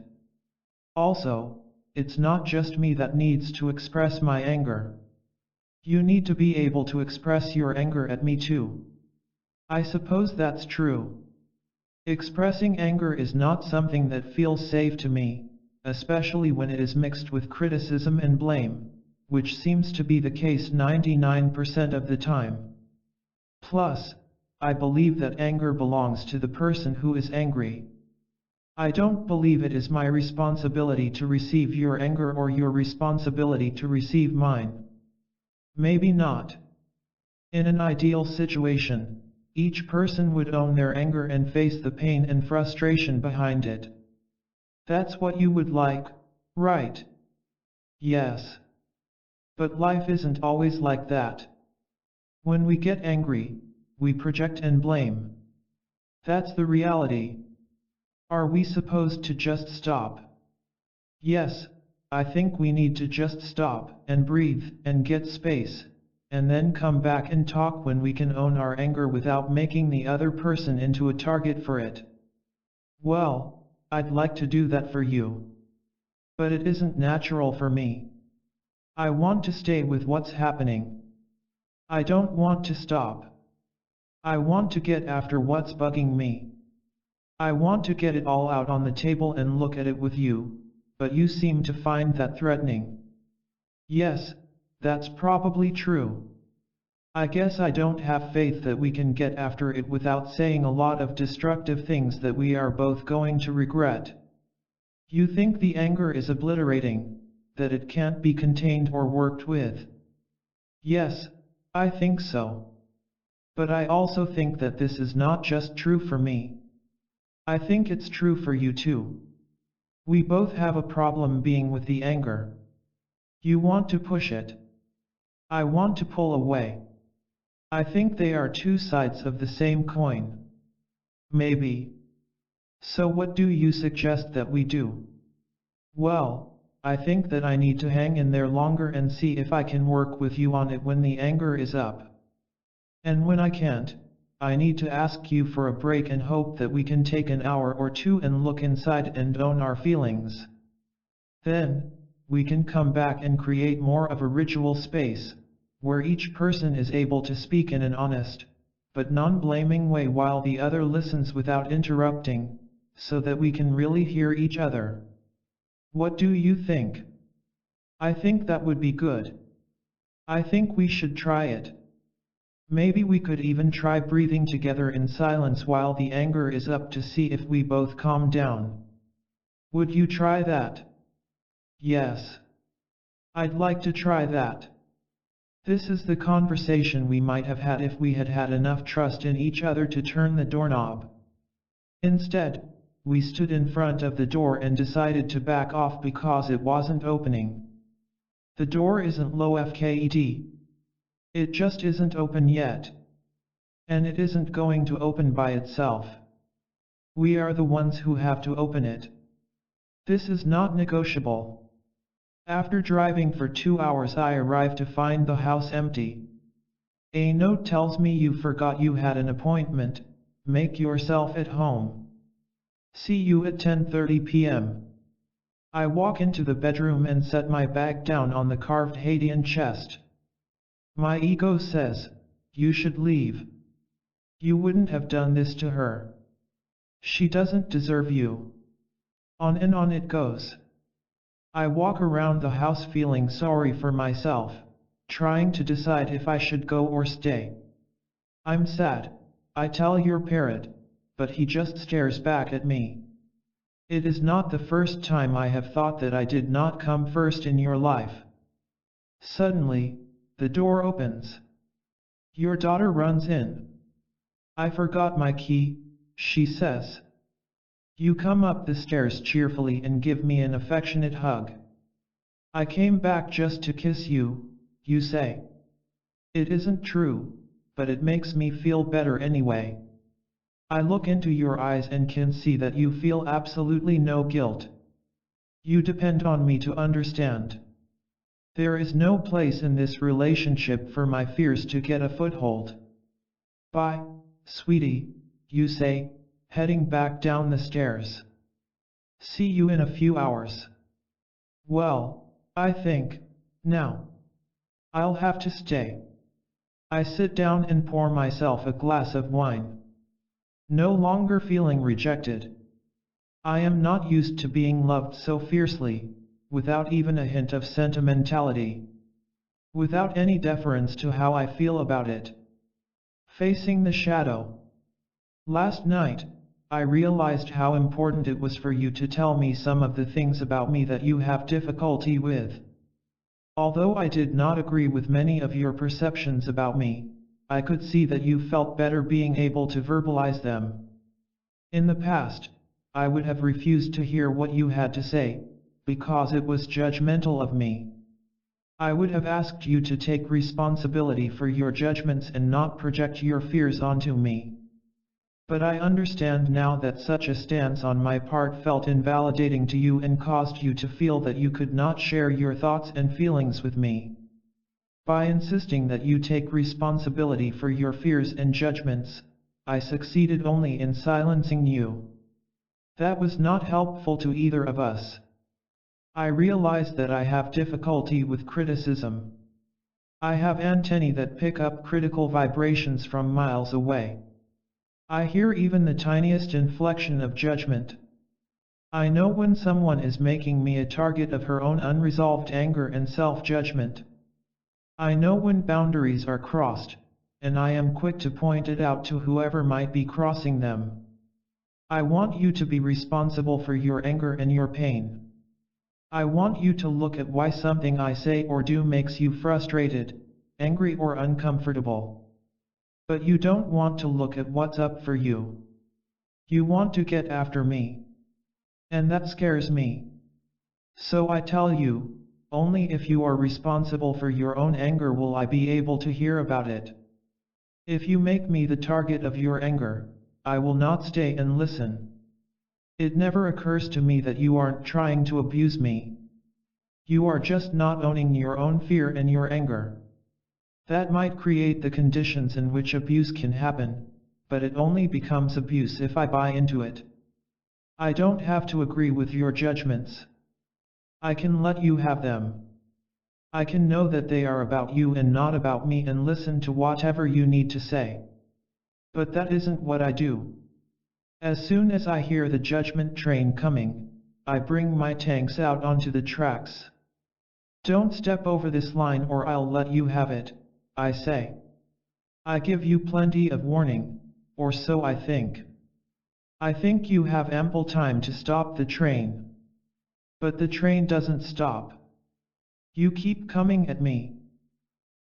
Also, it's not just me that needs to express my anger. You need to be able to express your anger at me too. I suppose that's true. Expressing anger is not something that feels safe to me, especially when it is mixed with criticism and blame, which seems to be the case 99% of the time. Plus, I believe that anger belongs to the person who is angry. I don't believe it is my responsibility to receive your anger or your responsibility to receive mine. Maybe not. In an ideal situation, each person would own their anger and face the pain and frustration behind it. That's what you would like, right? Yes. But life isn't always like that. When we get angry, we project and blame. That's the reality. Are we supposed to just stop? Yes, I think we need to just stop and breathe and get space, and then come back and talk when we can own our anger without making the other person into a target for it. Well, I'd like to do that for you. But it isn't natural for me. I want to stay with what's happening. I don't want to stop. I want to get after what's bugging me. I want to get it all out on the table and look at it with you, but you seem to find that threatening. Yes, that's probably true. I guess I don't have faith that we can get after it without saying a lot of destructive things that we are both going to regret. You think the anger is obliterating, that it can't be contained or worked with. Yes, I think so. But I also think that this is not just true for me. I think it's true for you too. We both have a problem being with the anger. You want to push it. I want to pull away. I think they are two sides of the same coin. Maybe. So what do you suggest that we do? Well, I think that I need to hang in there longer and see if I can work with you on it when the anger is up. And when I can't, I need to ask you for a break and hope that we can take an hour or two and look inside and own our feelings. Then, we can come back and create more of a ritual space, where each person is able to speak in an honest, but non-blaming way while the other listens without interrupting, so that we can really hear each other. What do you think? I think that would be good. I think we should try it. Maybe we could even try breathing together in silence while the anger is up to see if we both calm down. Would you try that? Yes. I'd like to try that. This is the conversation we might have had if we had had enough trust in each other to turn the doorknob. Instead, we stood in front of the door and decided to back off because it wasn't opening. The door isn't locked. It just isn't open yet. And it isn't going to open by itself. We are the ones who have to open it. This is not negotiable. After driving for 2 hours I arrived to find the house empty. A note tells me you forgot you had an appointment, make yourself at home. See you at 10:30 p.m. I walk into the bedroom and set my bag down on the carved Haitian chest. My ego says, you should leave. You wouldn't have done this to her. She doesn't deserve you. On and on it goes. I walk around the house feeling sorry for myself, trying to decide if I should go or stay. I'm sad, I tell your parrot, but he just stares back at me. It is not the first time I have thought that I did not come first in your life. Suddenly, the door opens. Your daughter runs in. I forgot my key, she says. You come up the stairs cheerfully and give me an affectionate hug. I came back just to kiss you, you say. It isn't true, but it makes me feel better anyway. I look into your eyes and can see that you feel absolutely no guilt. You depend on me to understand. There is no place in this relationship for my fears to get a foothold. Bye, sweetie, you say, heading back down the stairs. See you in a few hours. Well, I think, now, I'll have to stay. I sit down and pour myself a glass of wine. No longer feeling rejected. I am not used to being loved so fiercely, without even a hint of sentimentality. Without any deference to how I feel about it. Facing the shadow. Last night, I realized how important it was for you to tell me some of the things about me that you have difficulty with. Although I did not agree with many of your perceptions about me, I could see that you felt better being able to verbalize them. In the past, I would have refused to hear what you had to say, because it was judgmental of me. I would have asked you to take responsibility for your judgments and not project your fears onto me. But I understand now that such a stance on my part felt invalidating to you and caused you to feel that you could not share your thoughts and feelings with me. By insisting that you take responsibility for your fears and judgments, I succeeded only in silencing you. That was not helpful to either of us. I realize that I have difficulty with criticism. I have antennae that pick up critical vibrations from miles away. I hear even the tiniest inflection of judgment. I know when someone is making me a target of her own unresolved anger and self-judgment. I know when boundaries are crossed, and I am quick to point it out to whoever might be crossing them. I want you to be responsible for your anger and your pain. I want you to look at why something I say or do makes you frustrated, angry or uncomfortable. But you don't want to look at what's up for you. You want to get after me. And that scares me. So I tell you, only if you are responsible for your own anger will I be able to hear about it. If you make me the target of your anger, I will not stay and listen. It never occurs to me that you aren't trying to abuse me. You are just not owning your own fear and your anger. That might create the conditions in which abuse can happen, but it only becomes abuse if I buy into it. I don't have to agree with your judgments. I can let you have them. I can know that they are about you and not about me and listen to whatever you need to say. But that isn't what I do. As soon as I hear the judgment train coming, I bring my tanks out onto the tracks. Don't step over this line or I'll let you have it, I say. I give you plenty of warning, or so I think. I think you have ample time to stop the train. But the train doesn't stop. You keep coming at me.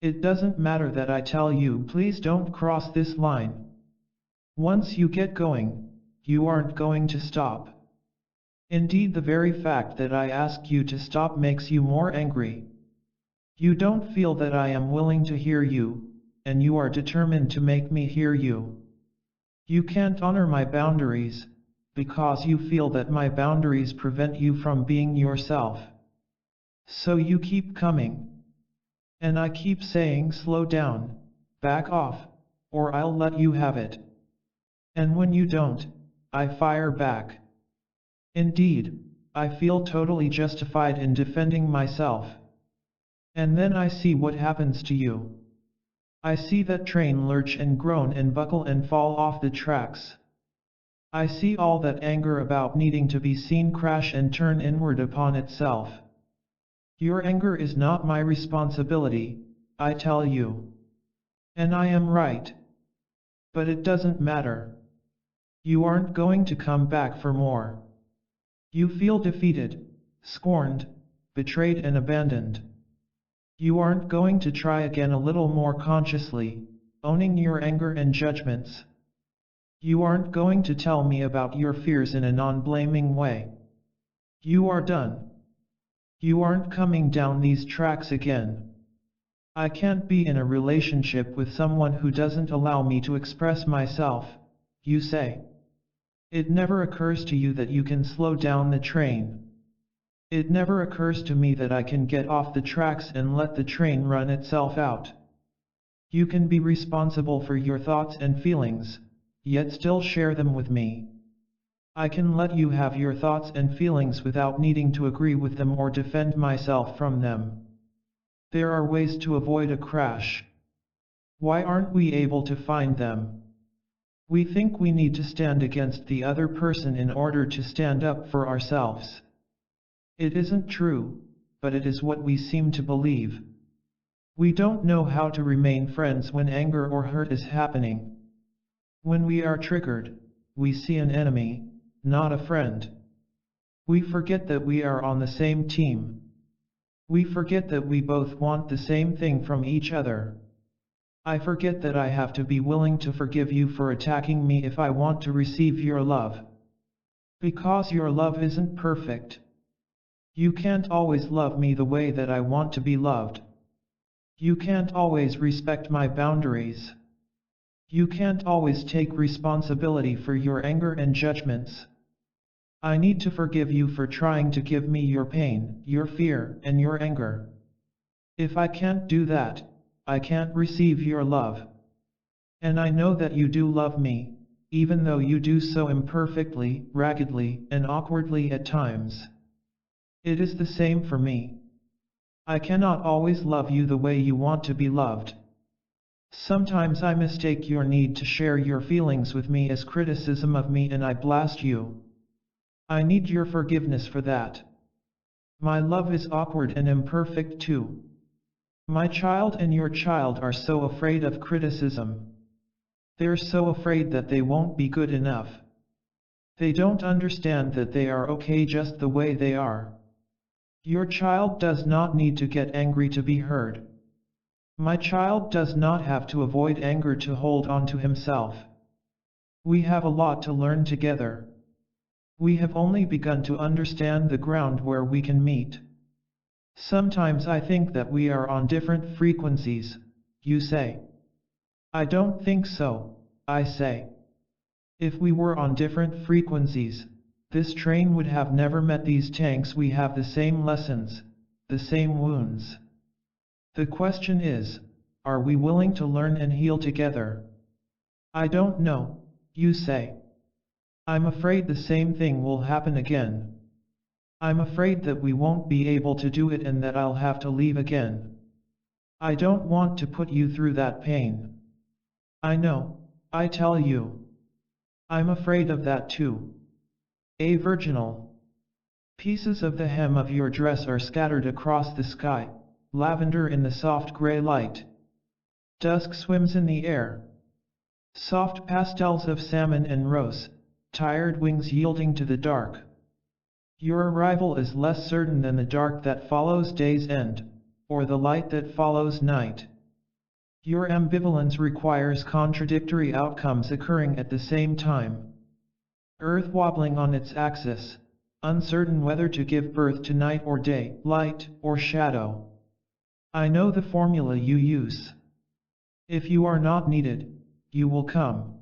It doesn't matter that I tell you please don't cross this line. Once you get going, you aren't going to stop. Indeed, the very fact that I ask you to stop makes you more angry. You don't feel that I am willing to hear you, and you are determined to make me hear you. You can't honor my boundaries, because you feel that my boundaries prevent you from being yourself. So you keep coming. And I keep saying slow down, back off, or I'll let you have it. And when you don't, I fire back. Indeed, I feel totally justified in defending myself. And then I see what happens to you. I see that train lurch and groan and buckle and fall off the tracks. I see all that anger about needing to be seen crash and turn inward upon itself. Your anger is not my responsibility, I tell you. And I am right. But it doesn't matter. You aren't going to come back for more. You feel defeated, scorned, betrayed and abandoned. You aren't going to try again a little more consciously, owning your anger and judgments. You aren't going to tell me about your fears in a non-blaming way. You are done. You aren't coming down these tracks again. I can't be in a relationship with someone who doesn't allow me to express myself, you say. It never occurs to you that you can slow down the train. It never occurs to me that I can get off the tracks and let the train run itself out. You can be responsible for your thoughts and feelings, yet still share them with me. I can let you have your thoughts and feelings without needing to agree with them or defend myself from them. There are ways to avoid a crash. Why aren't we able to find them? We think we need to stand against the other person in order to stand up for ourselves. It isn't true, but it is what we seem to believe. We don't know how to remain friends when anger or hurt is happening. When we are triggered, we see an enemy, not a friend. We forget that we are on the same team. We forget that we both want the same thing from each other. I forget that I have to be willing to forgive you for attacking me if I want to receive your love. Because your love isn't perfect. You can't always love me the way that I want to be loved. You can't always respect my boundaries. You can't always take responsibility for your anger and judgments. I need to forgive you for trying to give me your pain, your fear, and your anger. If I can't do that, I can't receive your love. And I know that you do love me, even though you do so imperfectly, raggedly, and awkwardly at times. It is the same for me. I cannot always love you the way you want to be loved. Sometimes I mistake your need to share your feelings with me as criticism of me and I blast you. I need your forgiveness for that. My love is awkward and imperfect too. My child and your child are so afraid of criticism. They're so afraid that they won't be good enough. They don't understand that they are okay just the way they are. Your child does not need to get angry to be heard. My child does not have to avoid anger to hold on to himself. We have a lot to learn together. We have only begun to understand the ground where we can meet. Sometimes I think that we are on different frequencies, you say. I don't think so, I say. If we were on different frequencies, this train would have never met these tanks. We have the same lessons, the same wounds. The question is, are we willing to learn and heal together? I don't know, you say. I'm afraid the same thing will happen again. I'm afraid that we won't be able to do it and that I'll have to leave again. I don't want to put you through that pain. I know, I tell you. I'm afraid of that too. A virginal. Pieces of the hem of your dress are scattered across the sky, lavender in the soft gray light. Dusk swims in the air. Soft pastels of salmon and rose, tired wings yielding to the dark. Your arrival is less certain than the dark that follows day's end, or the light that follows night. Your ambivalence requires contradictory outcomes occurring at the same time. Earth wobbling on its axis, uncertain whether to give birth to night or day, light or shadow. I know the formula you use. If you are not needed, you will come.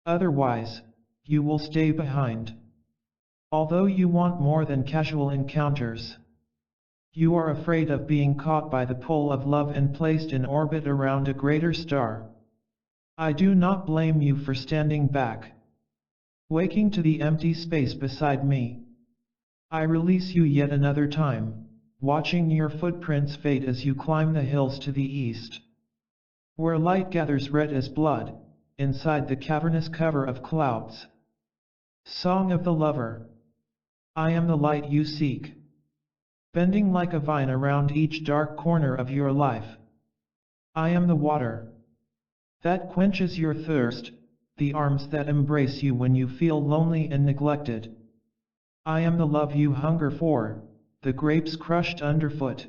Otherwise, you will stay behind. Although you want more than casual encounters. You are afraid of being caught by the pull of love and placed in orbit around a greater star. I do not blame you for standing back. Waking to the empty space beside me. I release you yet another time, watching your footprints fade as you climb the hills to the east. Where light gathers red as blood, inside the cavernous cover of clouds. Song of the Lover. I am the light you seek. Bending like a vine around each dark corner of your life. I am the water. that quenches your thirst, the arms that embrace you when you feel lonely and neglected. I am the love you hunger for, the grapes crushed underfoot.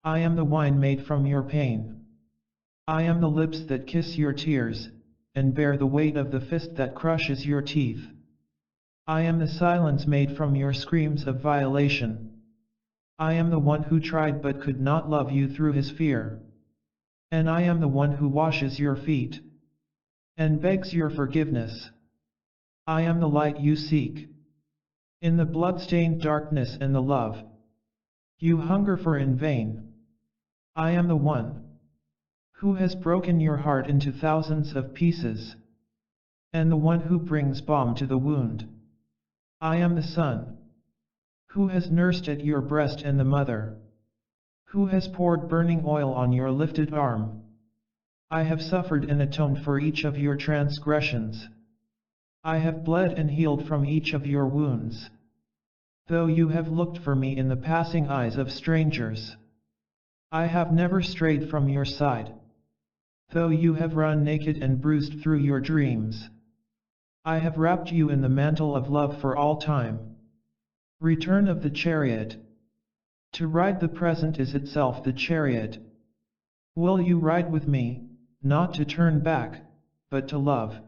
I am the wine made from your pain. I am the lips that kiss your tears, and bear the weight of the fist that crushes your teeth. I am the silence made from your screams of violation. I am the one who tried but could not love you through his fear. And I am the one who washes your feet, and begs your forgiveness. I am the light you seek. In the blood-stained darkness and the love you hunger for in vain. I am the one who has broken your heart into thousands of pieces, and the one who brings balm to the wound. I am the son who has nursed at your breast, and the mother who has poured burning oil on your lifted arm. I have suffered and atoned for each of your transgressions. I have bled and healed from each of your wounds. Though you have looked for me in the passing eyes of strangers, I have never strayed from your side. Though you have run naked and bruised through your dreams, I have wrapped you in the mantle of love for all time. Return of the chariot. To ride the present is itself the chariot. Will you ride with me, not to turn back, but to love,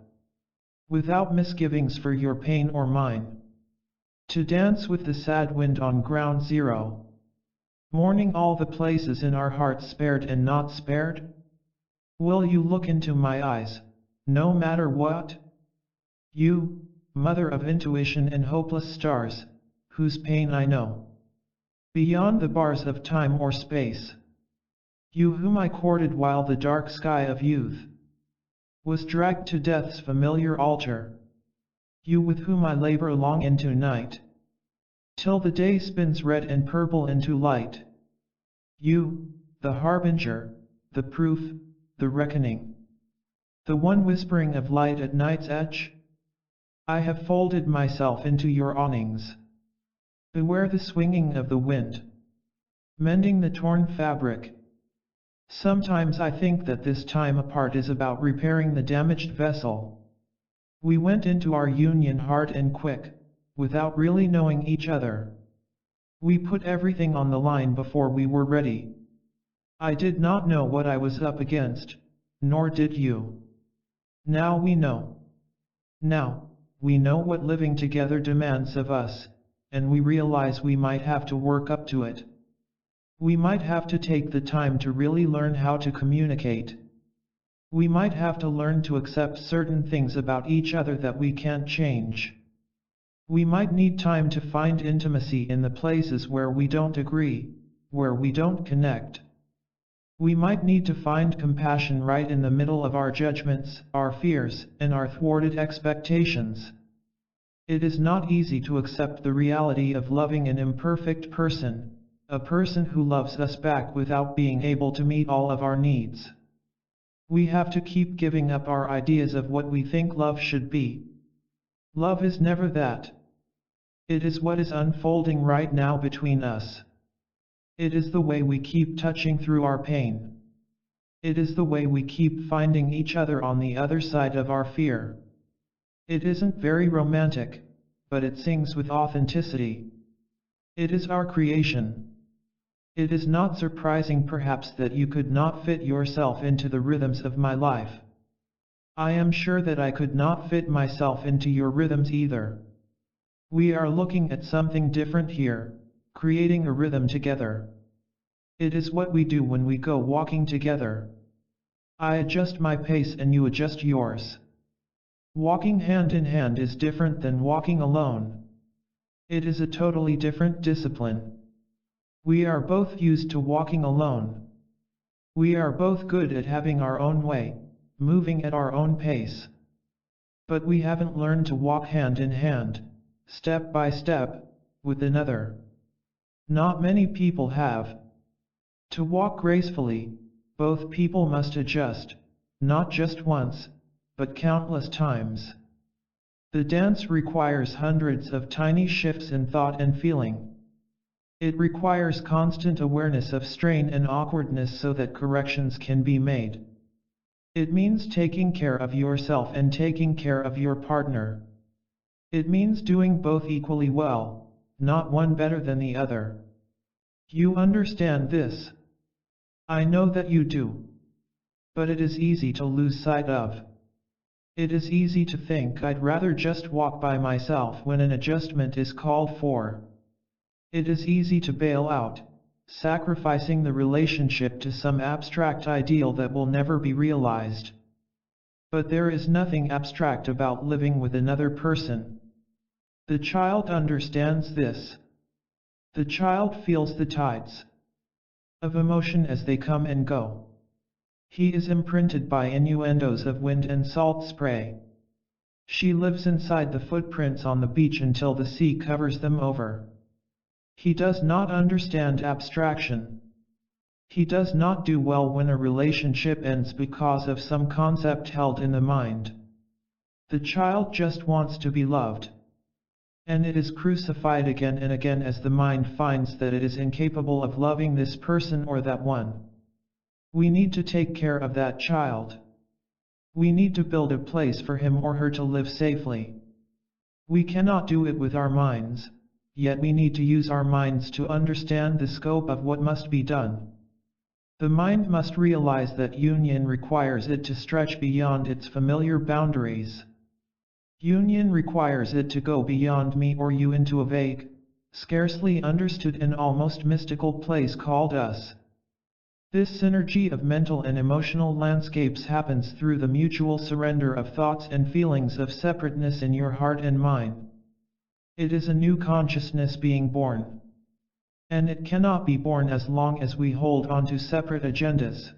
without misgivings for your pain or mine? To dance with the sad wind on ground zero, mourning all the places in our hearts spared and not spared? Will you look into my eyes, no matter what? You, mother of intuition and hopeless stars, whose pain I know, beyond the bars of time or space. You whom I courted while the dark sky of youth was dragged to death's familiar altar. You with whom I labor long into night, till the day spins red and purple into light. You, the harbinger, the proof, the reckoning, the one whispering of light at night's edge. I have folded myself into your awnings. Beware the swinging of the wind, mending the torn fabric. Sometimes I think that this time apart is about repairing the damaged vessel. We went into our union hard and quick, without really knowing each other. We put everything on the line before we were ready. I did not know what I was up against, nor did you. Now we know. Now, we know what living together demands of us, and we realize we might have to work up to it. We might have to take the time to really learn how to communicate. We might have to learn to accept certain things about each other that we can't change. We might need time to find intimacy in the places where we don't agree, where we don't connect. We might need to find compassion right in the middle of our judgments, our fears, and our thwarted expectations. It is not easy to accept the reality of loving an imperfect person, a person who loves us back without being able to meet all of our needs. We have to keep giving up our ideas of what we think love should be. Love is never that. It is what is unfolding right now between us. It is the way we keep touching through our pain. It is the way we keep finding each other on the other side of our fear. It isn't very romantic, but it sings with authenticity. It is our creation. It is not surprising perhaps that you could not fit yourself into the rhythms of my life. I am sure that I could not fit myself into your rhythms either. We are looking at something different here, creating a rhythm together. It is what we do when we go walking together. I adjust my pace and you adjust yours. Walking hand in hand is different than walking alone. It is a totally different discipline. We are both used to walking alone. We are both good at having our own way, moving at our own pace. But we haven't learned to walk hand in hand, step by step, with another. Not many people have. To walk gracefully, both people must adjust, not just once, but countless times. The dance requires hundreds of tiny shifts in thought and feeling. It requires constant awareness of strain and awkwardness so that corrections can be made. It means taking care of yourself and taking care of your partner. It means doing both equally well, not one better than the other. You understand this. I know that you do. But it is easy to lose sight of. It is easy to think I'd rather just walk by myself when an adjustment is called for. It is easy to bail out, sacrificing the relationship to some abstract ideal that will never be realized. But there is nothing abstract about living with another person. The child understands this. The child feels the tides of emotion as they come and go. He is imprinted by innuendos of wind and salt spray. She lives inside the footprints on the beach until the sea covers them over. He does not understand abstraction. He does not do well when a relationship ends because of some concept held in the mind. The child just wants to be loved. And it is crucified again and again as the mind finds that it is incapable of loving this person or that one. We need to take care of that child. We need to build a place for him or her to live safely. We cannot do it with our minds, yet we need to use our minds to understand the scope of what must be done. The mind must realize that union requires it to stretch beyond its familiar boundaries. Union requires it to go beyond me or you into a vague, scarcely understood and almost mystical place called us. This synergy of mental and emotional landscapes happens through the mutual surrender of thoughts and feelings of separateness in your heart and mine. It is a new consciousness being born. And it cannot be born as long as we hold on to separate agendas.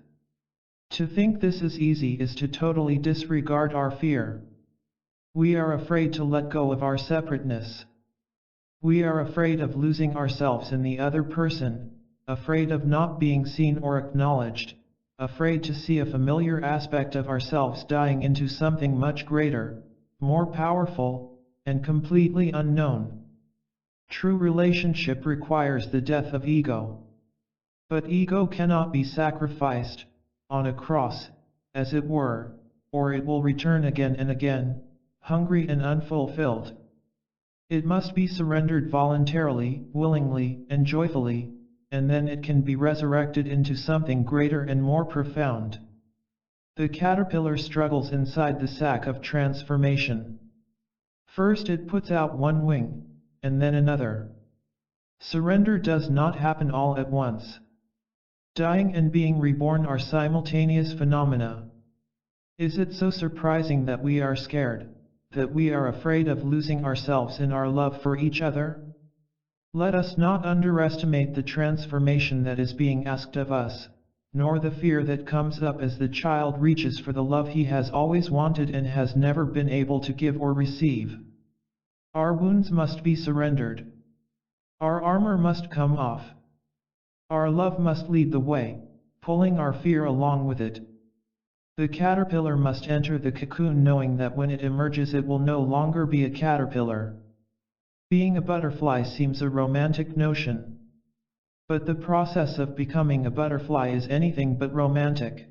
To think this is easy is to totally disregard our fear. We are afraid to let go of our separateness. We are afraid of losing ourselves in the other person, afraid of not being seen or acknowledged, afraid to see a familiar aspect of ourselves dying into something much greater, more powerful, and completely unknown. True relationship requires the death of ego. But ego cannot be sacrificed, on a cross, as it were, or it will return again and again, hungry and unfulfilled. It must be surrendered voluntarily, willingly, and joyfully, and then it can be resurrected into something greater and more profound. The caterpillar struggles inside the sack of transformation. First it puts out one wing, and then another. Surrender does not happen all at once. Dying and being reborn are simultaneous phenomena. Is it so surprising that we are scared, that we are afraid of losing ourselves in our love for each other? Let us not underestimate the transformation that is being asked of us, nor the fear that comes up as the child reaches for the love he has always wanted and has never been able to give or receive. Our wounds must be surrendered. Our armor must come off. Our love must lead the way, pulling our fear along with it. The caterpillar must enter the cocoon knowing that when it emerges it will no longer be a caterpillar. Being a butterfly seems a romantic notion. But the process of becoming a butterfly is anything but romantic.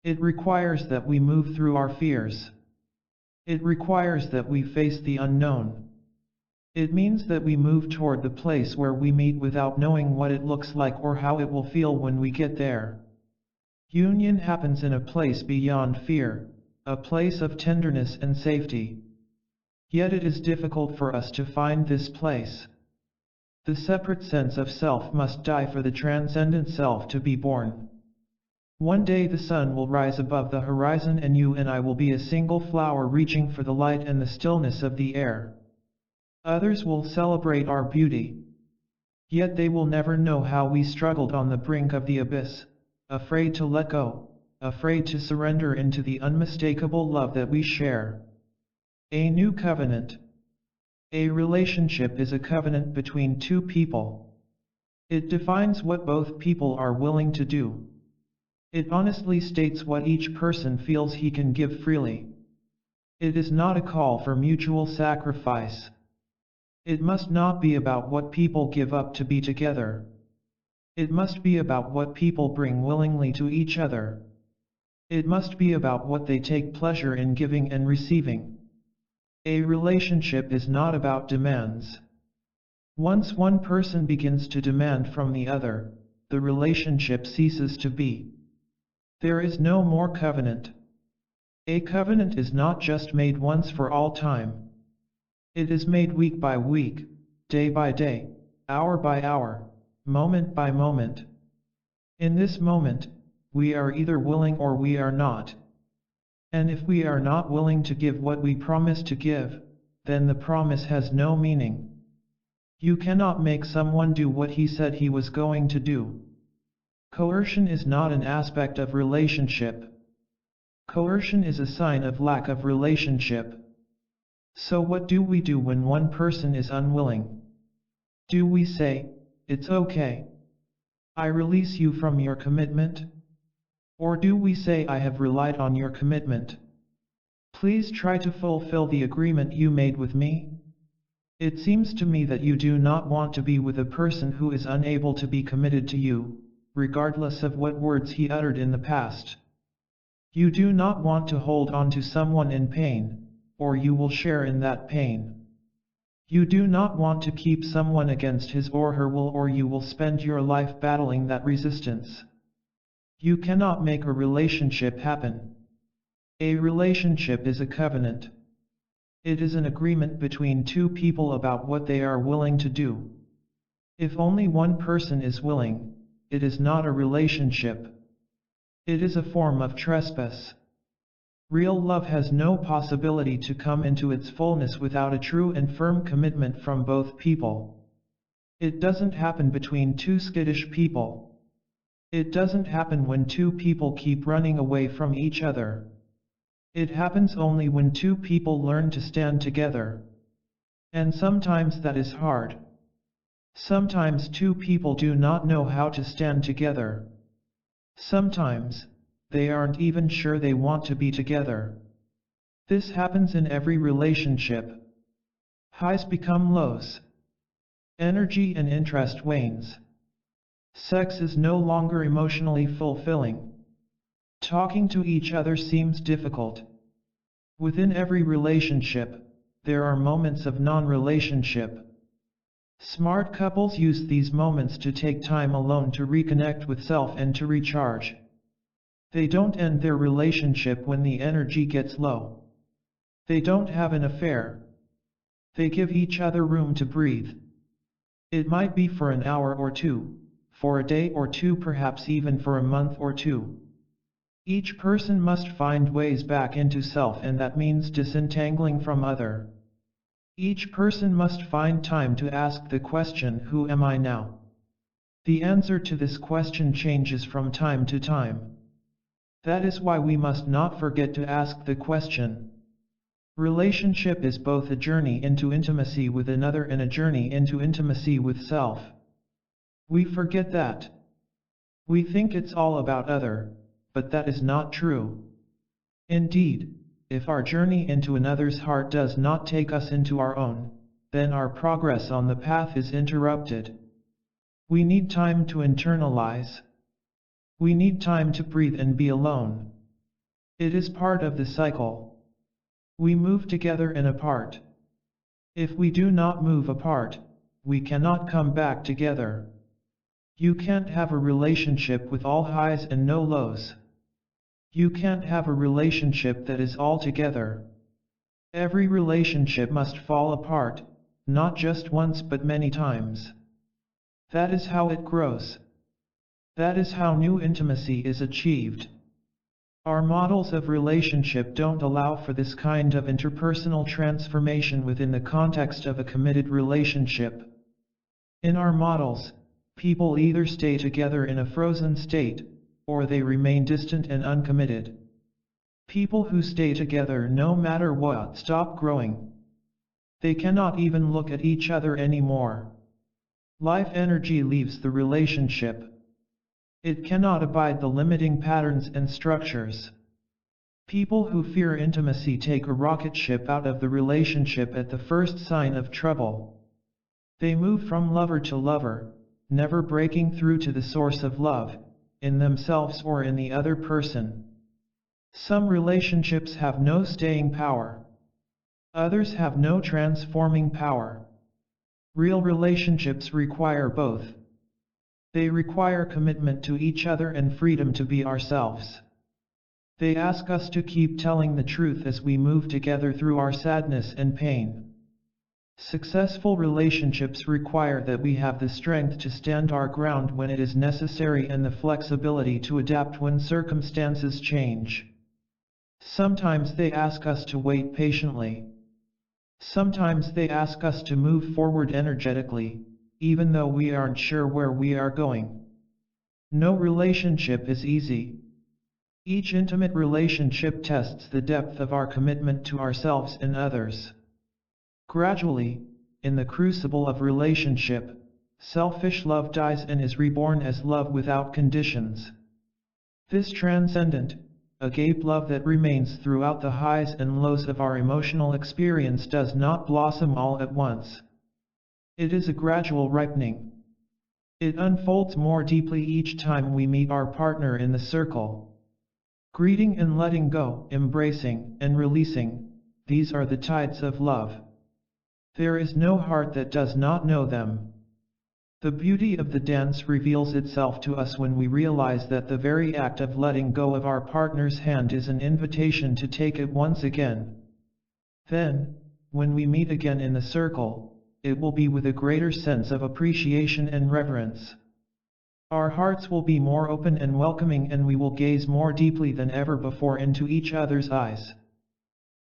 It requires that we move through our fears. It requires that we face the unknown. It means that we move toward the place where we meet without knowing what it looks like or how it will feel when we get there. Union happens in a place beyond fear, a place of tenderness and safety. Yet it is difficult for us to find this place. The separate sense of self must die for the transcendent self to be born. One day the sun will rise above the horizon and you and I will be a single flower reaching for the light and the stillness of the air. Others will celebrate our beauty. Yet they will never know how we struggled on the brink of the abyss, afraid to let go, afraid to surrender into the unmistakable love that we share. A new covenant. A relationship is a covenant between two people. It defines what both people are willing to do. It honestly states what each person feels he can give freely. It is not a call for mutual sacrifice. It must not be about what people give up to be together. It must be about what people bring willingly to each other. It must be about what they take pleasure in giving and receiving. A relationship is not about demands. Once one person begins to demand from the other, the relationship ceases to be. There is no more covenant. A covenant is not just made once for all time. It is made week by week, day by day, hour by hour, moment by moment. In this moment, we are either willing or we are not. And if we are not willing to give what we promise to give, then the promise has no meaning. You cannot make someone do what he said he was going to do. Coercion is not an aspect of relationship. Coercion is a sign of lack of relationship. So what do we do when one person is unwilling? Do we say, "It's okay. I release you from your commitment"? Or do we say, "I have relied on your commitment. Please try to fulfill the agreement you made with me"? It seems to me that you do not want to be with a person who is unable to be committed to you, regardless of what words he uttered in the past. You do not want to hold on to someone in pain, or you will share in that pain. You do not want to keep someone against his or her will, or you will spend your life battling that resistance. You cannot make a relationship happen. A relationship is a covenant. It is an agreement between two people about what they are willing to do. If only one person is willing, it is not a relationship. It is a form of trespass. Real love has no possibility to come into its fullness without a true and firm commitment from both people. It doesn't happen between two skittish people. It doesn't happen when two people keep running away from each other. It happens only when two people learn to stand together. And sometimes that is hard. Sometimes two people do not know how to stand together. Sometimes, they aren't even sure they want to be together. This happens in every relationship. Highs become lows. Energy and interest wanes. Sex is no longer emotionally fulfilling. Talking to each other seems difficult. Within every relationship, there are moments of non-relationship. Smart couples use these moments to take time alone to reconnect with self and to recharge. They don't end their relationship when the energy gets low. They don't have an affair. They give each other room to breathe. It might be for an hour or two, for a day or two, perhaps even for a month or two. Each person must find ways back into self, and that means disentangling from other. Each person must find time to ask the question, who am I now? The answer to this question changes from time to time. That is why we must not forget to ask the question. Relationship is both a journey into intimacy with another and a journey into intimacy with self. We forget that. We think it's all about other, but that is not true. Indeed, if our journey into another's heart does not take us into our own, then our progress on the path is interrupted. We need time to internalize. We need time to breathe and be alone. It is part of the cycle. We move together and apart. If we do not move apart, we cannot come back together. You can't have a relationship with all highs and no lows. You can't have a relationship that is all together. Every relationship must fall apart, not just once but many times. That is how it grows. That is how new intimacy is achieved. Our models of relationship don't allow for this kind of interpersonal transformation within the context of a committed relationship. In our models, people either stay together in a frozen state, or they remain distant and uncommitted. People who stay together no matter what stop growing. They cannot even look at each other anymore. Life energy leaves the relationship. It cannot abide the limiting patterns and structures. People who fear intimacy take a rocket ship out of the relationship at the first sign of trouble. They move from lover to lover, never breaking through to the source of love, in themselves or in the other person. Some relationships have no staying power. Others have no transforming power. Real relationships require both. They require commitment to each other and freedom to be ourselves. They ask us to keep telling the truth as we move together through our sadness and pain. Successful relationships require that we have the strength to stand our ground when it is necessary and the flexibility to adapt when circumstances change. Sometimes they ask us to wait patiently. Sometimes they ask us to move forward energetically, even though we aren't sure where we are going. No relationship is easy. Each intimate relationship tests the depth of our commitment to ourselves and others. Gradually, in the crucible of relationship, selfish love dies and is reborn as love without conditions. This transcendent, agape love that remains throughout the highs and lows of our emotional experience does not blossom all at once. It is a gradual ripening. It unfolds more deeply each time we meet our partner in the circle. Greeting and letting go, embracing and releasing, these are the tides of love. There is no heart that does not know them. The beauty of the dance reveals itself to us when we realize that the very act of letting go of our partner's hand is an invitation to take it once again. Then, when we meet again in the circle, it will be with a greater sense of appreciation and reverence. Our hearts will be more open and welcoming, and we will gaze more deeply than ever before into each other's eyes.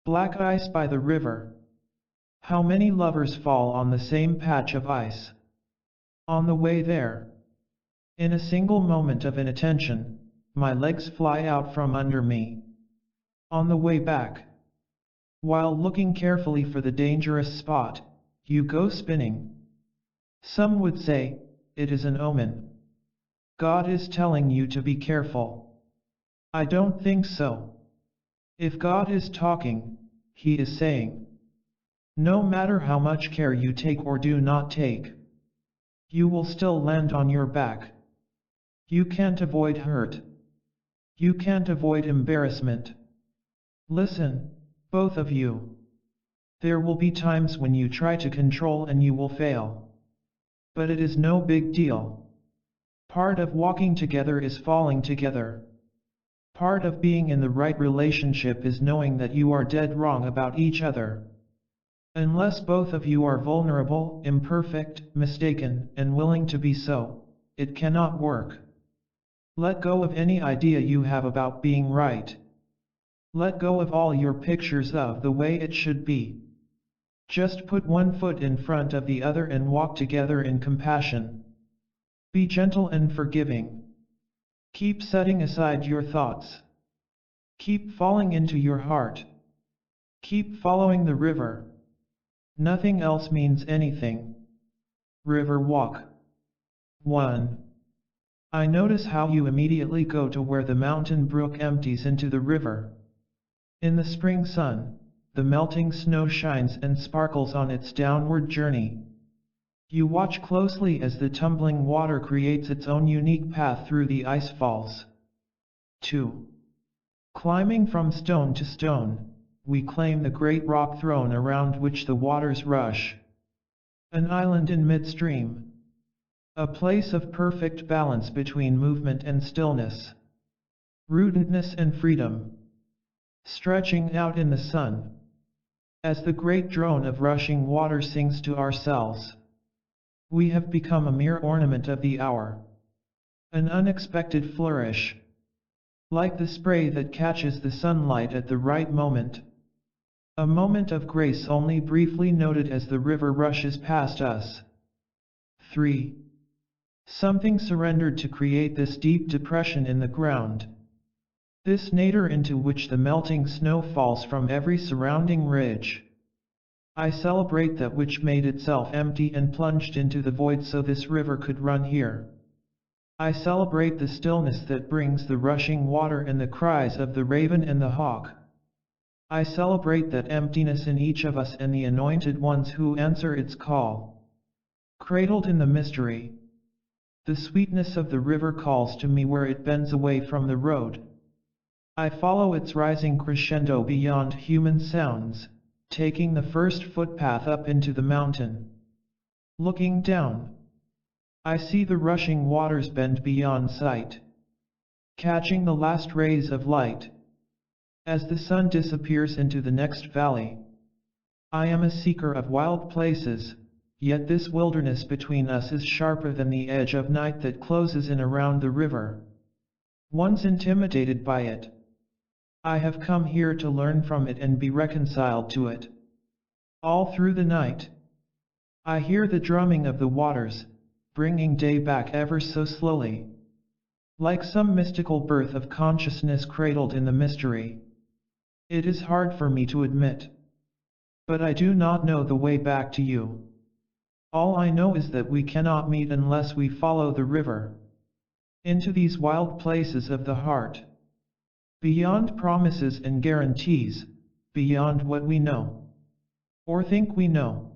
Black ice by the river. How many lovers fall on the same patch of ice? On the way there, in a single moment of inattention, my legs fly out from under me. On the way back, while looking carefully for the dangerous spot, you go spinning. Some would say, it is an omen. God is telling you to be careful. I don't think so. If God is talking, He is saying, no matter how much care you take or do not take, you will still land on your back. You can't avoid hurt. You can't avoid embarrassment. Listen, both of you. There will be times when you try to control and you will fail. But it is no big deal. Part of walking together is falling together. Part of being in the right relationship is knowing that you are dead wrong about each other. Unless both of you are vulnerable, imperfect, mistaken, and willing to be so, it cannot work. Let go of any idea you have about being right. Let go of all your pictures of the way it should be. Just put one foot in front of the other and walk together in compassion. Be gentle and forgiving. Keep setting aside your thoughts. Keep falling into your heart. Keep following the river. Nothing else means anything. River walk. 1. I notice how you immediately go to where the mountain brook empties into the river. In the spring sun, the melting snow shines and sparkles on its downward journey. You watch closely as the tumbling water creates its own unique path through the ice falls. 2. Climbing from stone to stone, we claim the great rock throne around which the waters rush. An island in midstream. A place of perfect balance between movement and stillness. Rootedness and freedom. Stretching out in the sun. As the great drone of rushing water sings to ourselves. We have become a mere ornament of the hour. An unexpected flourish. Like the spray that catches the sunlight at the right moment. A moment of grace only briefly noted as the river rushes past us. 3. Something surrendered to create this deep depression in the ground. This nadir into which the melting snow falls from every surrounding ridge. I celebrate that which made itself empty and plunged into the void so this river could run here. I celebrate the stillness that brings the rushing water and the cries of the raven and the hawk. I celebrate that emptiness in each of us and the anointed ones who answer its call. Cradled in the mystery, the sweetness of the river calls to me where it bends away from the road. I follow its rising crescendo beyond human sounds, taking the first footpath up into the mountain. Looking down, I see the rushing waters bend beyond sight, catching the last rays of light. As the sun disappears into the next valley, I am a seeker of wild places, yet this wilderness between us is sharper than the edge of night that closes in around the river. Once intimidated by it, I have come here to learn from it and be reconciled to it. All through the night, I hear the drumming of the waters, bringing day back ever so slowly. Like some mystical birth of consciousness cradled in the mystery. It is hard for me to admit. But I do not know the way back to you. All I know is that we cannot meet unless we follow the river. Into these wild places of the heart. Beyond promises and guarantees, beyond what we know. Or think we know.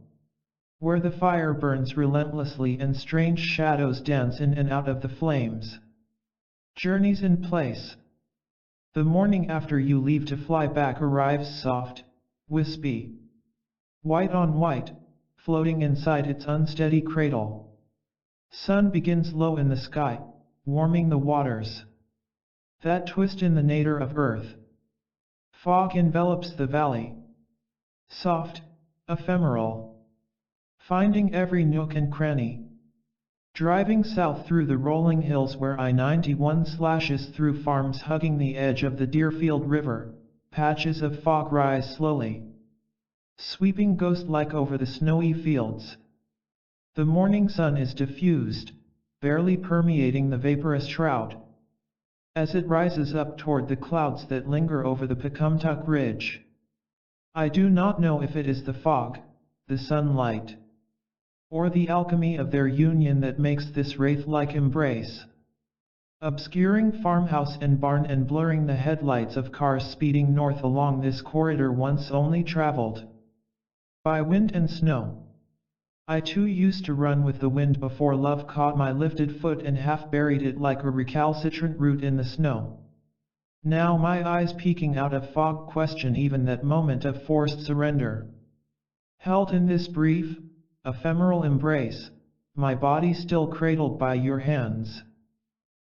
Where the fire burns relentlessly and strange shadows dance in and out of the flames. Journeys in place. The morning after you leave to fly back arrives soft, wispy. White on white, floating inside its unsteady cradle. Sun begins low in the sky, warming the waters. That twist in the nadir of earth. Fog envelops the valley. Soft, ephemeral. Finding every nook and cranny. Driving south through the rolling hills where I-91 slashes through farms hugging the edge of the Deerfield River, patches of fog rise slowly. Sweeping ghost-like over the snowy fields. The morning sun is diffused, barely permeating the vaporous shroud. As it rises up toward the clouds that linger over the Pecumtuck Ridge. I do not know if it is the fog, the sunlight, or the alchemy of their union that makes this wraith-like embrace. Obscuring farmhouse and barn and blurring the headlights of cars speeding north along this corridor once only traveled by wind and snow. I too used to run with the wind before love caught my lifted foot and half buried it like a recalcitrant root in the snow. Now my eyes peeking out of fog question even that moment of forced surrender. Held in this brief, ephemeral embrace, my body still cradled by your hands.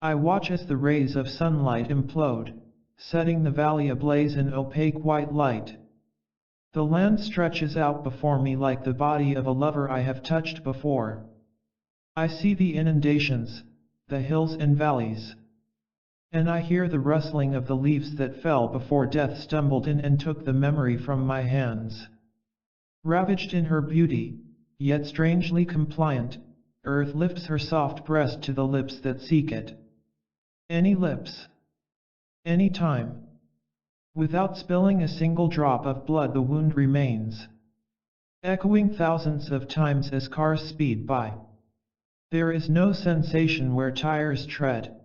I watch as the rays of sunlight implode, setting the valley ablaze in opaque white light. The land stretches out before me like the body of a lover I have touched before. I see the inundations, the hills and valleys. And I hear the rustling of the leaves that fell before death stumbled in and took the memory from my hands. Ravaged in her beauty, yet strangely compliant, earth lifts her soft breast to the lips that seek it. Any lips. Any time. Without spilling a single drop of blood the wound remains. Echoing thousands of times as cars speed by. There is no sensation where tires tread.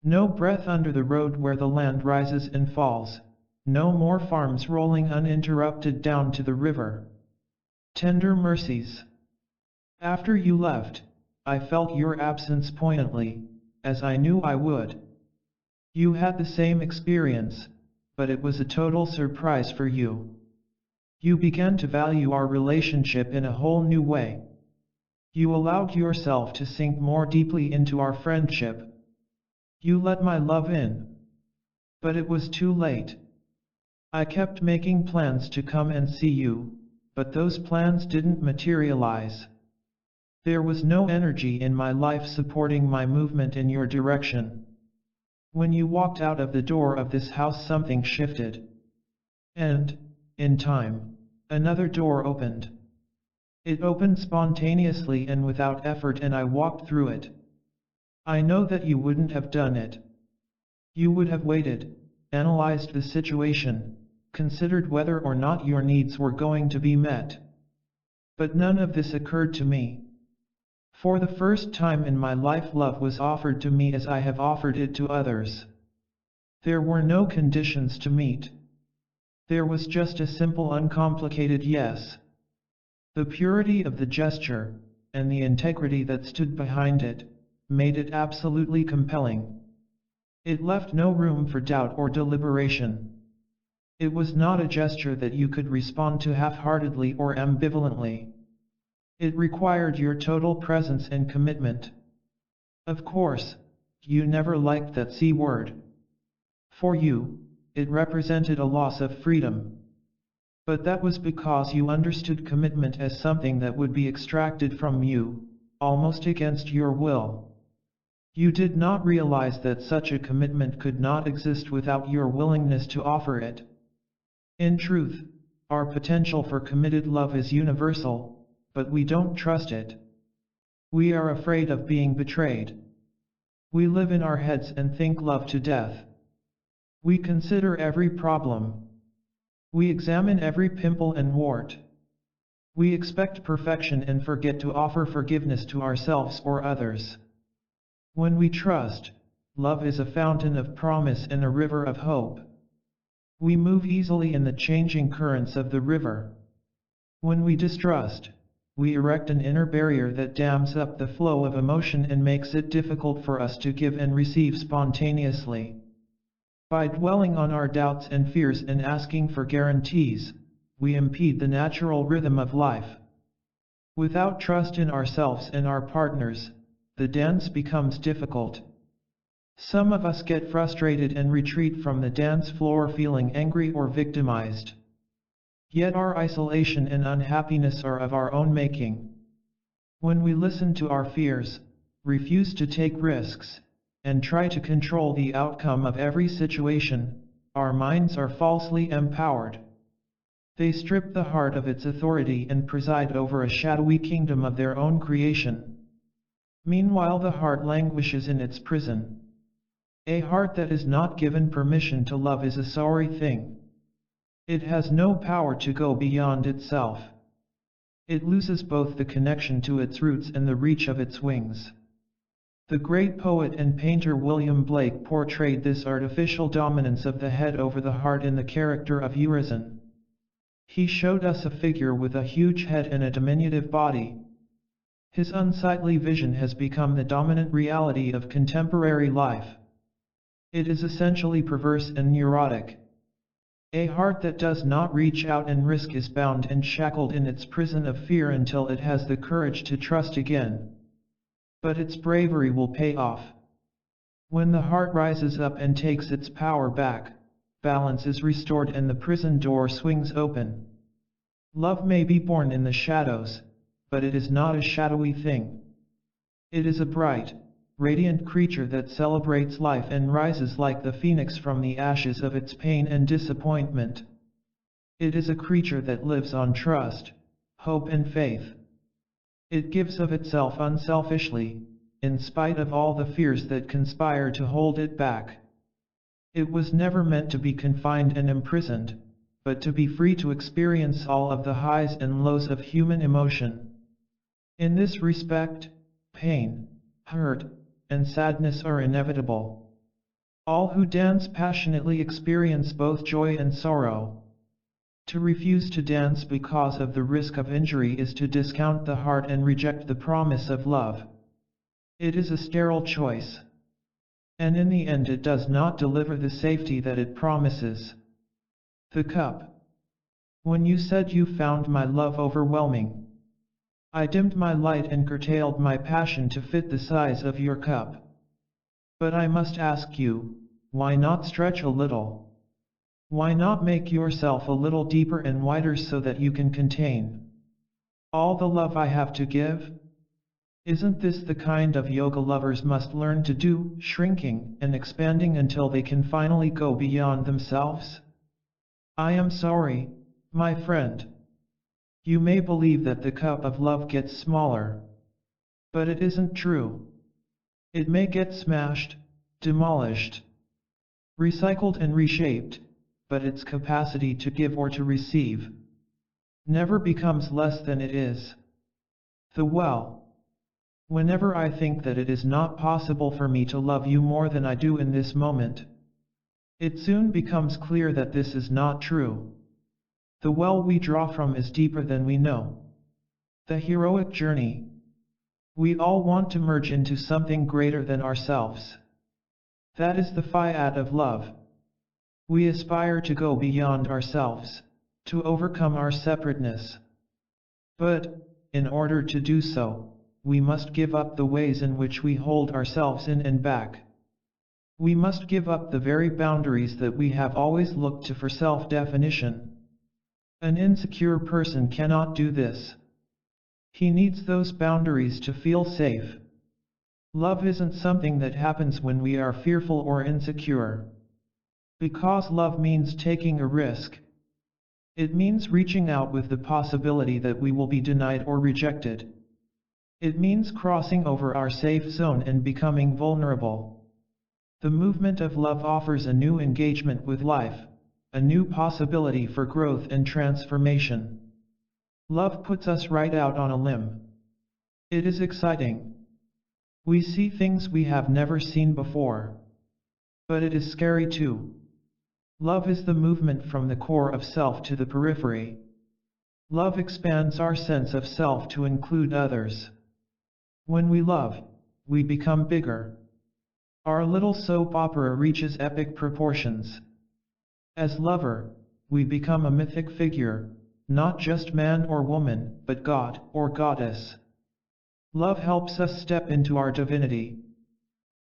No breath under the road where the land rises and falls. No more farms rolling uninterrupted down to the river. Tender mercies. After you left, I felt your absence poignantly, as I knew I would. You had the same experience, but it was a total surprise for you. You began to value our relationship in a whole new way. You allowed yourself to sink more deeply into our friendship. You let my love in. But it was too late. I kept making plans to come and see you, but those plans didn't materialize. There was no energy in my life supporting my movement in your direction. When you walked out of the door of this house something shifted. And, in time, another door opened. It opened spontaneously and without effort and I walked through it. I know that you wouldn't have done it. You would have waited, analyzed the situation, considered whether or not your needs were going to be met. But none of this occurred to me. For the first time in my life love was offered to me as I have offered it to others. There were no conditions to meet. There was just a simple uncomplicated yes. The purity of the gesture, and the integrity that stood behind it, made it absolutely compelling. It left no room for doubt or deliberation. It was not a gesture that you could respond to half-heartedly or ambivalently. It required your total presence and commitment. Of course, you never liked that C word. For you, it represented a loss of freedom. But that was because you understood commitment as something that would be extracted from you, almost against your will. You did not realize that such a commitment could not exist without your willingness to offer it. In truth, our potential for committed love is universal, but we don't trust it. We are afraid of being betrayed. We live in our heads and think love to death. We consider every problem. We examine every pimple and wart. We expect perfection and forget to offer forgiveness to ourselves or others. When we trust, love is a fountain of promise and a river of hope. We move easily in the changing currents of the river. When we distrust, we erect an inner barrier that dams up the flow of emotion and makes it difficult for us to give and receive spontaneously. By dwelling on our doubts and fears and asking for guarantees, we impede the natural rhythm of life. Without trust in ourselves and our partners, the dance becomes difficult. Some of us get frustrated and retreat from the dance floor feeling angry or victimized. Yet our isolation and unhappiness are of our own making. When we listen to our fears, refuse to take risks, and try to control the outcome of every situation, our minds are falsely empowered. They strip the heart of its authority and preside over a shadowy kingdom of their own creation. Meanwhile, the heart languishes in its prison. A heart that is not given permission to love is a sorry thing. It has no power to go beyond itself. It loses both the connection to its roots and the reach of its wings. The great poet and painter William Blake portrayed this artificial dominance of the head over the heart in the character of Urizen. He showed us a figure with a huge head and a diminutive body. His unsightly vision has become the dominant reality of contemporary life. It is essentially perverse and neurotic. A heart that does not reach out and risk is bound and shackled in its prison of fear until it has the courage to trust again. But its bravery will pay off. When the heart rises up and takes its power back, balance is restored and the prison door swings open. Love may be born in the shadows, but it is not a shadowy thing. It is a bright, radiant creature that celebrates life and rises like the phoenix from the ashes of its pain and disappointment. It is a creature that lives on trust, hope and faith. It gives of itself unselfishly, in spite of all the fears that conspire to hold it back. It was never meant to be confined and imprisoned, but to be free to experience all of the highs and lows of human emotion. In this respect, pain, hurt, and sadness are inevitable. All who dance passionately experience both joy and sorrow. To refuse to dance because of the risk of injury is to discount the heart and reject the promise of love. It is a sterile choice. And in the end it does not deliver the safety that it promises. The cup. When you said you found my love overwhelming, I dimmed my light and curtailed my passion to fit the size of your cup. But I must ask you, why not stretch a little? Why not make yourself a little deeper and wider so that you can contain all the love I have to give? Isn't this the kind of yoga lovers must learn to do, shrinking and expanding until they can finally go beyond themselves? I am sorry, my friend. You may believe that the cup of love gets smaller. But it isn't true. It may get smashed, demolished, recycled and reshaped, but its capacity to give or to receive never becomes less than it is. The well. Whenever I think that it is not possible for me to love you more than I do in this moment, it soon becomes clear that this is not true. The well we draw from is deeper than we know. The heroic journey. We all want to merge into something greater than ourselves. That is the fiat of love. We aspire to go beyond ourselves, to overcome our separateness. But, in order to do so, we must give up the ways in which we hold ourselves in and back. We must give up the very boundaries that we have always looked to for self-definition. An insecure person cannot do this. He needs those boundaries to feel safe. Love isn't something that happens when we are fearful or insecure. Because love means taking a risk. It means reaching out with the possibility that we will be denied or rejected. It means crossing over our safe zone and becoming vulnerable. The movement of love offers a new engagement with life, a new possibility for growth and transformation. Love puts us right out on a limb. It is exciting. We see things we have never seen before. But it is scary too. Love is the movement from the core of self to the periphery. Love expands our sense of self to include others. When we love, we become bigger. Our little soap opera reaches epic proportions. As lover, we become a mythic figure, not just man or woman, but God or goddess. Love helps us step into our divinity.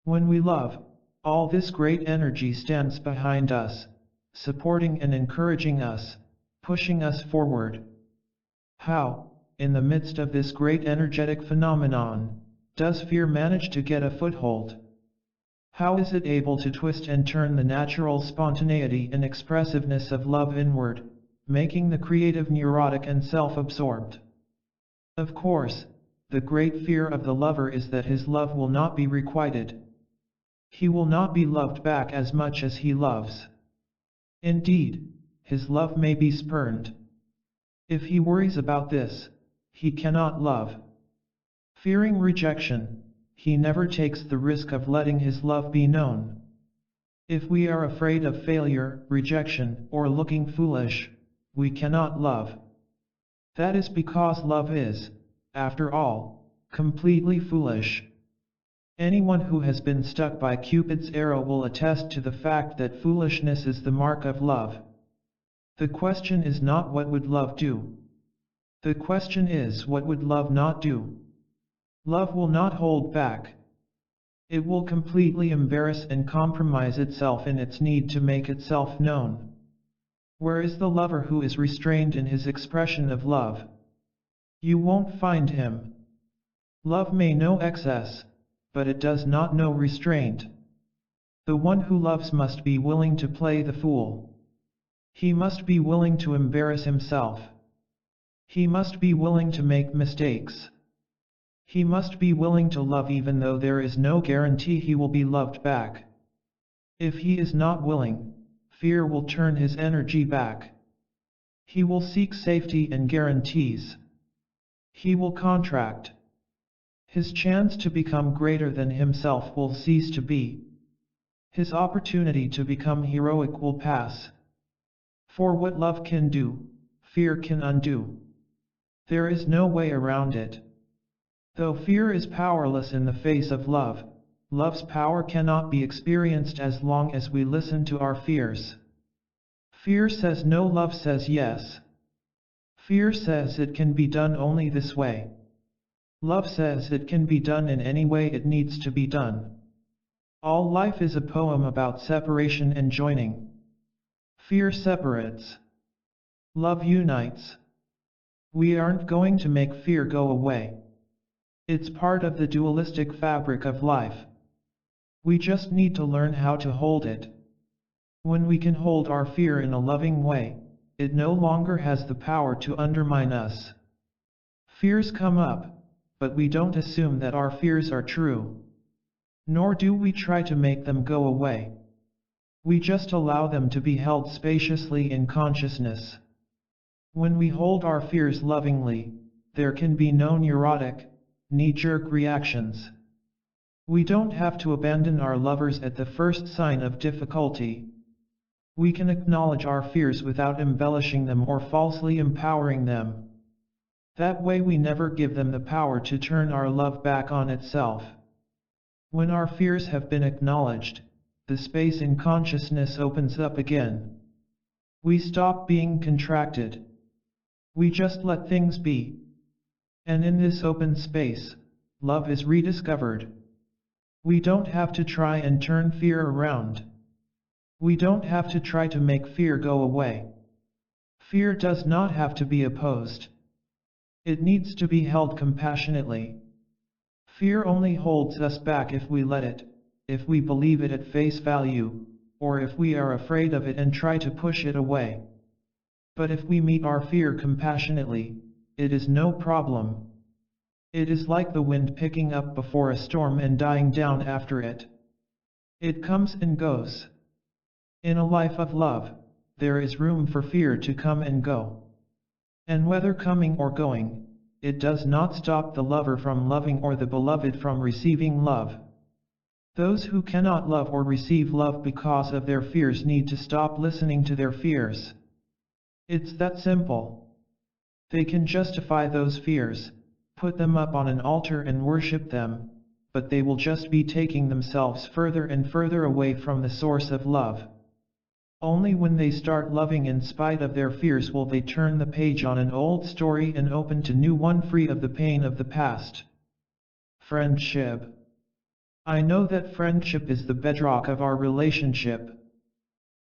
When we love, all this great energy stands behind us, supporting and encouraging us, pushing us forward. How, in the midst of this great energetic phenomenon, does fear manage to get a foothold? How is it able to twist and turn the natural spontaneity and expressiveness of love inward, making the creative neurotic and self-absorbed? Of course, the great fear of the lover is that his love will not be requited. He will not be loved back as much as he loves. Indeed, his love may be spurned. If he worries about this, he cannot love. Fearing rejection, he never takes the risk of letting his love be known. If we are afraid of failure, rejection, or looking foolish, we cannot love. That is because love is, after all, completely foolish. Anyone who has been struck by Cupid's arrow will attest to the fact that foolishness is the mark of love. The question is not what would love do. The question is what would love not do. Love will not hold back. It will completely embarrass and compromise itself in its need to make itself known. Where is the lover who is restrained in his expression of love? You won't find him. Love may know excess, but it does not know restraint. The one who loves must be willing to play the fool. He must be willing to embarrass himself. He must be willing to make mistakes. He must be willing to love even though there is no guarantee he will be loved back. If he is not willing, fear will turn his energy back. He will seek safety and guarantees. He will contract. His chance to become greater than himself will cease to be. His opportunity to become heroic will pass. For what love can do, fear can undo. There is no way around it. Though fear is powerless in the face of love, love's power cannot be experienced as long as we listen to our fears. Fear says no, love says yes. Fear says it can be done only this way. Love says it can be done in any way it needs to be done. All life is a poem about separation and joining. Fear separates. Love unites. We aren't going to make fear go away. It's part of the dualistic fabric of life. We just need to learn how to hold it. When we can hold our fear in a loving way, it no longer has the power to undermine us. Fears come up, but we don't assume that our fears are true. Nor do we try to make them go away. We just allow them to be held spaciously in consciousness. When we hold our fears lovingly, there can be no neurotic, knee-jerk reactions. We don't have to abandon our lovers at the first sign of difficulty. We can acknowledge our fears without embellishing them or falsely empowering them. That way we never give them the power to turn our love back on itself. When our fears have been acknowledged, the space in consciousness opens up again. We stop being contracted. We just let things be. And in this open space, love is rediscovered. We don't have to try and turn fear around. We don't have to try to make fear go away. Fear does not have to be opposed. It needs to be held compassionately. Fear only holds us back if we let it, if we believe it at face value, or if we are afraid of it and try to push it away. But if we meet our fear compassionately, it is no problem. It is like the wind picking up before a storm and dying down after it. It comes and goes. In a life of love, there is room for fear to come and go. And whether coming or going, it does not stop the lover from loving or the beloved from receiving love. Those who cannot love or receive love because of their fears need to stop listening to their fears. It's that simple. They can justify those fears, put them up on an altar and worship them, but they will just be taking themselves further and further away from the source of love. Only when they start loving in spite of their fears will they turn the page on an old story and open to new one free of the pain of the past. Friendship. I know that friendship is the bedrock of our relationship.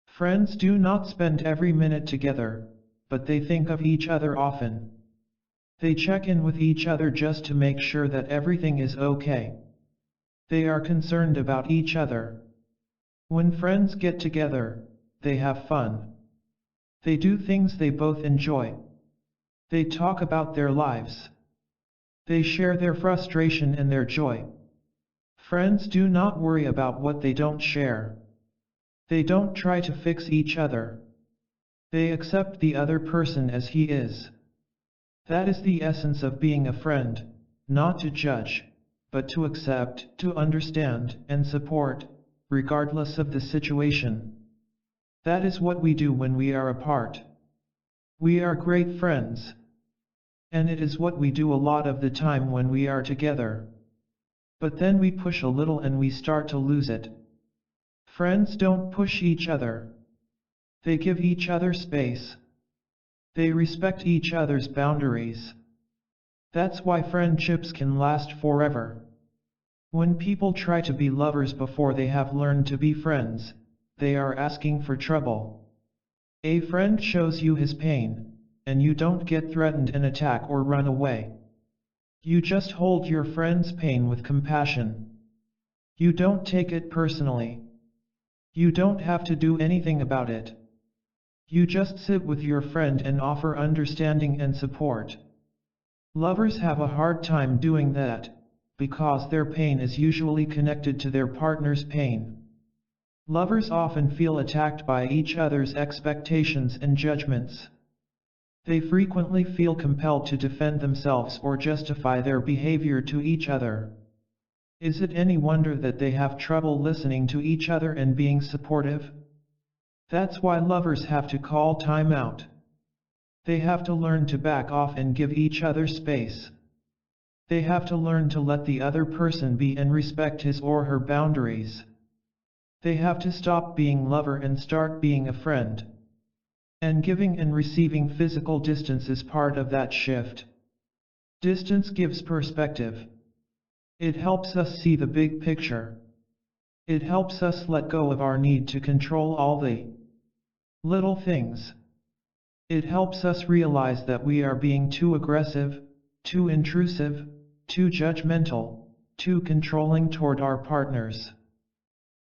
Friends do not spend every minute together, but they think of each other often. They check in with each other just to make sure that everything is okay. They are concerned about each other. When friends get together, they have fun. They do things they both enjoy. They talk about their lives. They share their frustration and their joy. Friends do not worry about what they don't share. They don't try to fix each other. They accept the other person as he is. That is the essence of being a friend, not to judge, but to accept, to understand, and support, regardless of the situation. That is what we do when we are apart. We are great friends. And it is what we do a lot of the time when we are together. But then we push a little and we start to lose it. Friends don't push each other. They give each other space. They respect each other's boundaries. That's why friendships can last forever. When people try to be lovers before they have learned to be friends, they are asking for trouble. A friend shows you his pain, and you don't get threatened and attack or run away. You just hold your friend's pain with compassion. You don't take it personally. You don't have to do anything about it. You just sit with your friend and offer understanding and support. Lovers have a hard time doing that, because their pain is usually connected to their partner's pain. Lovers often feel attacked by each other's expectations and judgments. They frequently feel compelled to defend themselves or justify their behavior to each other. Is it any wonder that they have trouble listening to each other and being supportive? That's why lovers have to call time out. They have to learn to back off and give each other space. They have to learn to let the other person be and respect his or her boundaries. They have to stop being lover and start being a friend. And giving and receiving physical distance is part of that shift. Distance gives perspective. It helps us see the big picture. It helps us let go of our need to control all the little things. It helps us realize that we are being too aggressive, too intrusive, too judgmental, too controlling toward our partners.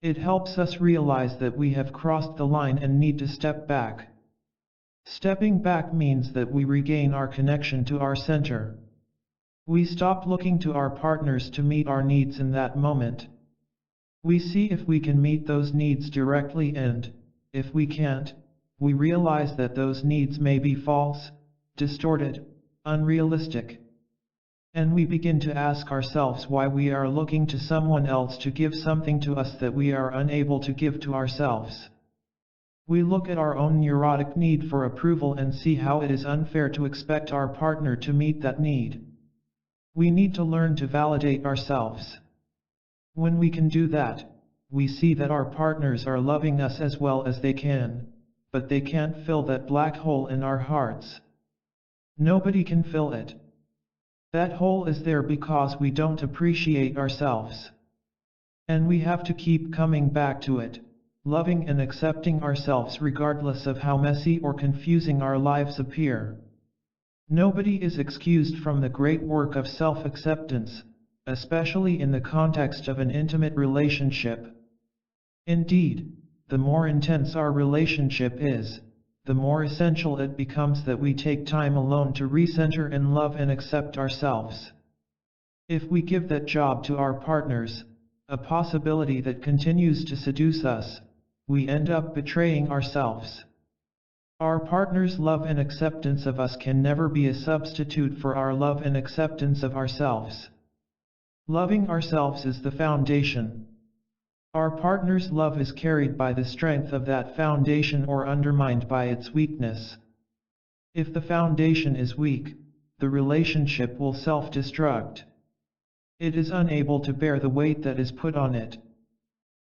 It helps us realize that we have crossed the line and need to step back. Stepping back means that we regain our connection to our center. We stop looking to our partners to meet our needs in that moment. We see if we can meet those needs directly and, if we can't, we realize that those needs may be false, distorted, unrealistic. And we begin to ask ourselves why we are looking to someone else to give something to us that we are unable to give to ourselves. We look at our own neurotic need for approval and see how it is unfair to expect our partner to meet that need. We need to learn to validate ourselves. When we can do that, we see that our partners are loving us as well as they can, but they can't fill that black hole in our hearts. Nobody can fill it. That hole is there because we don't appreciate ourselves. And we have to keep coming back to it, loving and accepting ourselves regardless of how messy or confusing our lives appear. Nobody is excused from the great work of self-acceptance, especially in the context of an intimate relationship. Indeed, the more intense our relationship is, the more essential it becomes that we take time alone to recenter and love and accept ourselves. If we give that job to our partners, a possibility that continues to seduce us, we end up betraying ourselves. Our partner's love and acceptance of us can never be a substitute for our love and acceptance of ourselves. Loving ourselves is the foundation. Our partner's love is carried by the strength of that foundation or undermined by its weakness. If the foundation is weak, the relationship will self-destruct. It is unable to bear the weight that is put on it.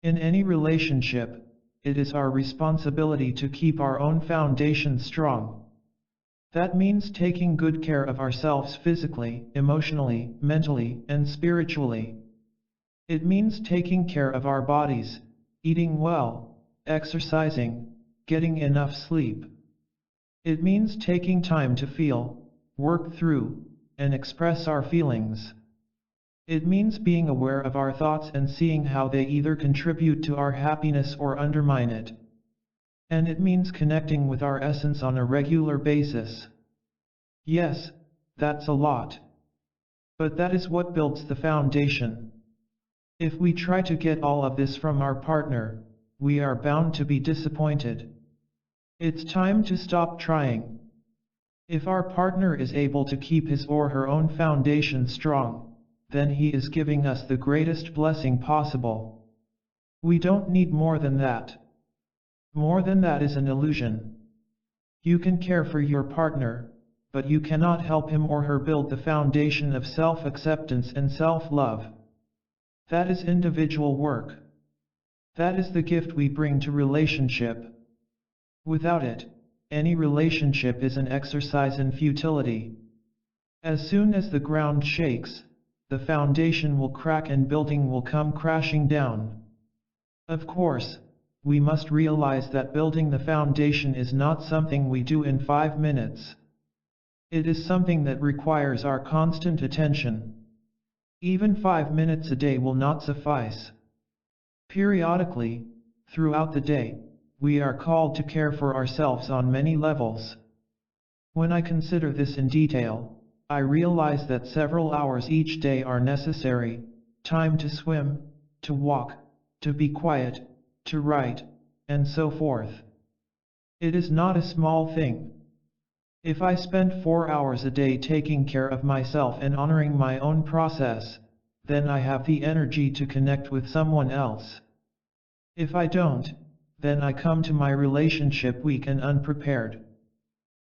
In any relationship, it is our responsibility to keep our own foundation strong. That means taking good care of ourselves physically, emotionally, mentally, and spiritually. It means taking care of our bodies, eating well, exercising, getting enough sleep. It means taking time to feel, work through, and express our feelings. It means being aware of our thoughts and seeing how they either contribute to our happiness or undermine it. And it means connecting with our essence on a regular basis. Yes, that's a lot. But that is what builds the foundation. If we try to get all of this from our partner, we are bound to be disappointed. It's time to stop trying. If our partner is able to keep his or her own foundation strong, then he is giving us the greatest blessing possible. We don't need more than that. More than that is an illusion. You can care for your partner, but you cannot help him or her build the foundation of self-acceptance and self-love. That is individual work. That is the gift we bring to relationship. Without it, any relationship is an exercise in futility. As soon as the ground shakes, the foundation will crack and building will come crashing down. Of course, we must realize that building the foundation is not something we do in 5 minutes. It is something that requires our constant attention. Even 5 minutes a day will not suffice. Periodically, throughout the day, we are called to care for ourselves on many levels. When I consider this in detail, I realize that several hours each day are necessary: time to swim, to walk, to be quiet, to write, and so forth. It is not a small thing. If I spend 4 hours a day taking care of myself and honoring my own process, then I have the energy to connect with someone else. If I don't, then I come to my relationship weak and unprepared.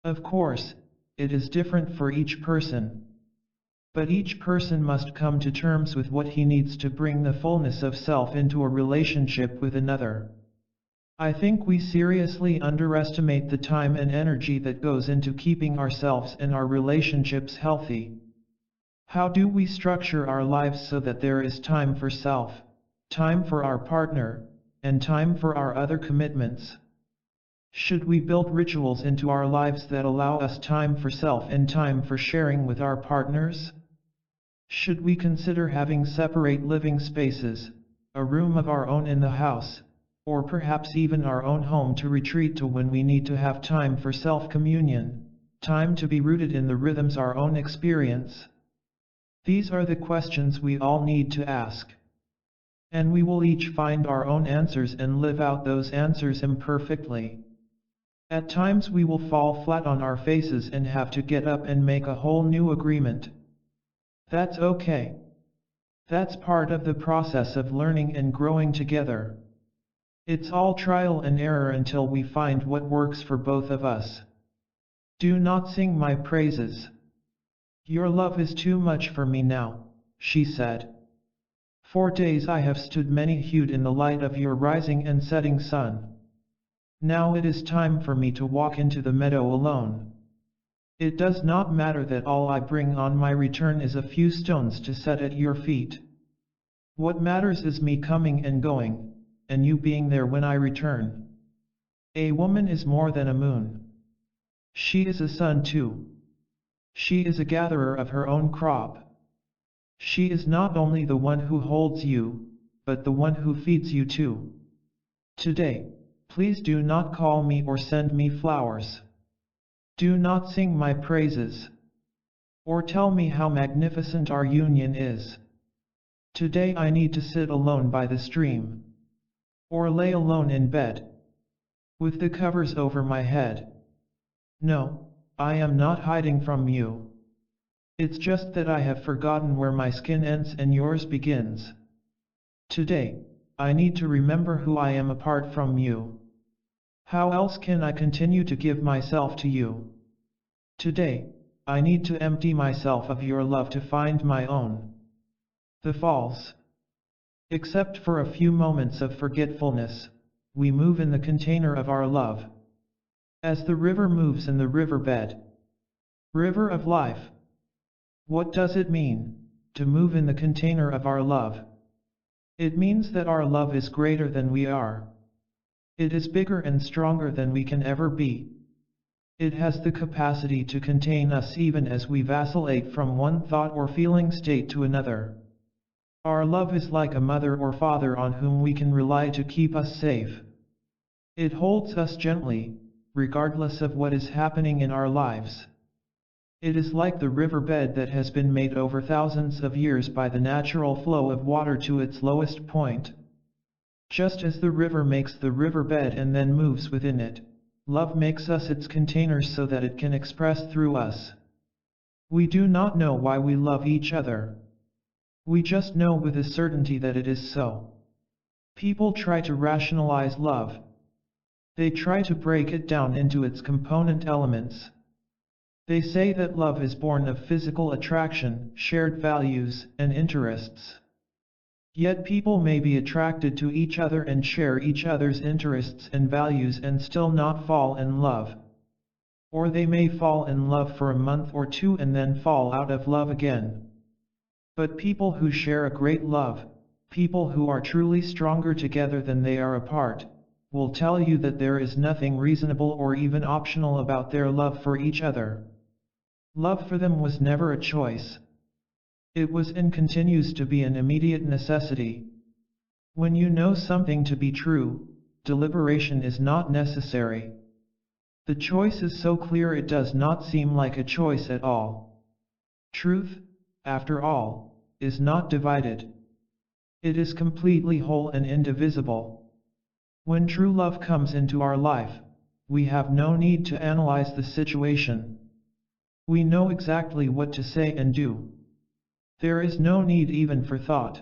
Of course, it is different for each person. But each person must come to terms with what he needs to bring the fullness of self into a relationship with another. I think we seriously underestimate the time and energy that goes into keeping ourselves and our relationships healthy. How do we structure our lives so that there is time for self, time for our partner, and time for our other commitments? Should we build rituals into our lives that allow us time for self and time for sharing with our partners? Should we consider having separate living spaces, a room of our own in the house, or perhaps even our own home to retreat to when we need to have time for self-communion, time to be rooted in the rhythms of our own experience? These are the questions we all need to ask. And we will each find our own answers and live out those answers imperfectly. At times we will fall flat on our faces and have to get up and make a whole new agreement. That's okay. That's part of the process of learning and growing together. It's all trial and error until we find what works for both of us. Do not sing my praises. Your love is too much for me now, she said. For days I have stood many-hued in the light of your rising and setting sun. Now it is time for me to walk into the meadow alone. It does not matter that all I bring on my return is a few stones to set at your feet. What matters is me coming and going, and you being there when I return. A woman is more than a moon. She is a sun too. She is a gatherer of her own crop. She is not only the one who holds you, but the one who feeds you too. Today, please do not call me or send me flowers. Do not sing my praises, or tell me how magnificent our union is. Today I need to sit alone by the stream, or lay alone in bed, with the covers over my head. No, I am not hiding from you. It's just that I have forgotten where my skin ends and yours begins. Today, I need to remember who I am apart from you. How else can I continue to give myself to you? Today, I need to empty myself of your love to find my own. The falls. Except for a few moments of forgetfulness, we move in the container of our love. As the river moves in the riverbed. River of life. What does it mean, to move in the container of our love? It means that our love is greater than we are. It is bigger and stronger than we can ever be. It has the capacity to contain us even as we vacillate from one thought or feeling state to another. Our love is like a mother or father on whom we can rely to keep us safe. It holds us gently, regardless of what is happening in our lives. It is like the riverbed that has been made over thousands of years by the natural flow of water to its lowest point. Just as the river makes the riverbed and then moves within it, love makes us its containers so that it can express through us. We do not know why we love each other. We just know with a certainty that it is so. People try to rationalize love. They try to break it down into its component elements. They say that love is born of physical attraction, shared values, and interests. Yet people may be attracted to each other and share each other's interests and values and still not fall in love. Or they may fall in love for a month or two and then fall out of love again. But people who share a great love, people who are truly stronger together than they are apart, will tell you that there is nothing reasonable or even optional about their love for each other. Love for them was never a choice. It was and continues to be an immediate necessity. When you know something to be true, deliberation is not necessary. The choice is so clear it does not seem like a choice at all. Truth, after all, is not divided. It is completely whole and indivisible. When true love comes into our life, we have no need to analyze the situation. We know exactly what to say and do. There is no need even for thought.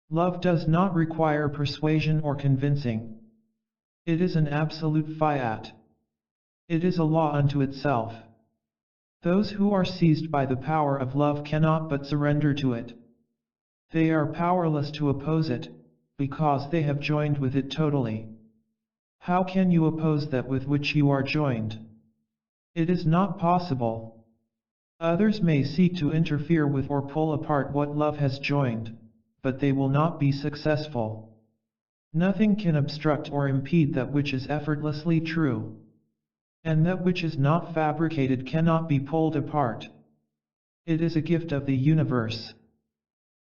Love does not require persuasion or convincing. It is an absolute fiat. It is a law unto itself. Those who are seized by the power of love cannot but surrender to it. They are powerless to oppose it, because they have joined with it totally. How can you oppose that with which you are joined? It is not possible. Others may seek to interfere with or pull apart what love has joined, but they will not be successful. Nothing can obstruct or impede that which is effortlessly true. And that which is not fabricated cannot be pulled apart. It is a gift of the universe.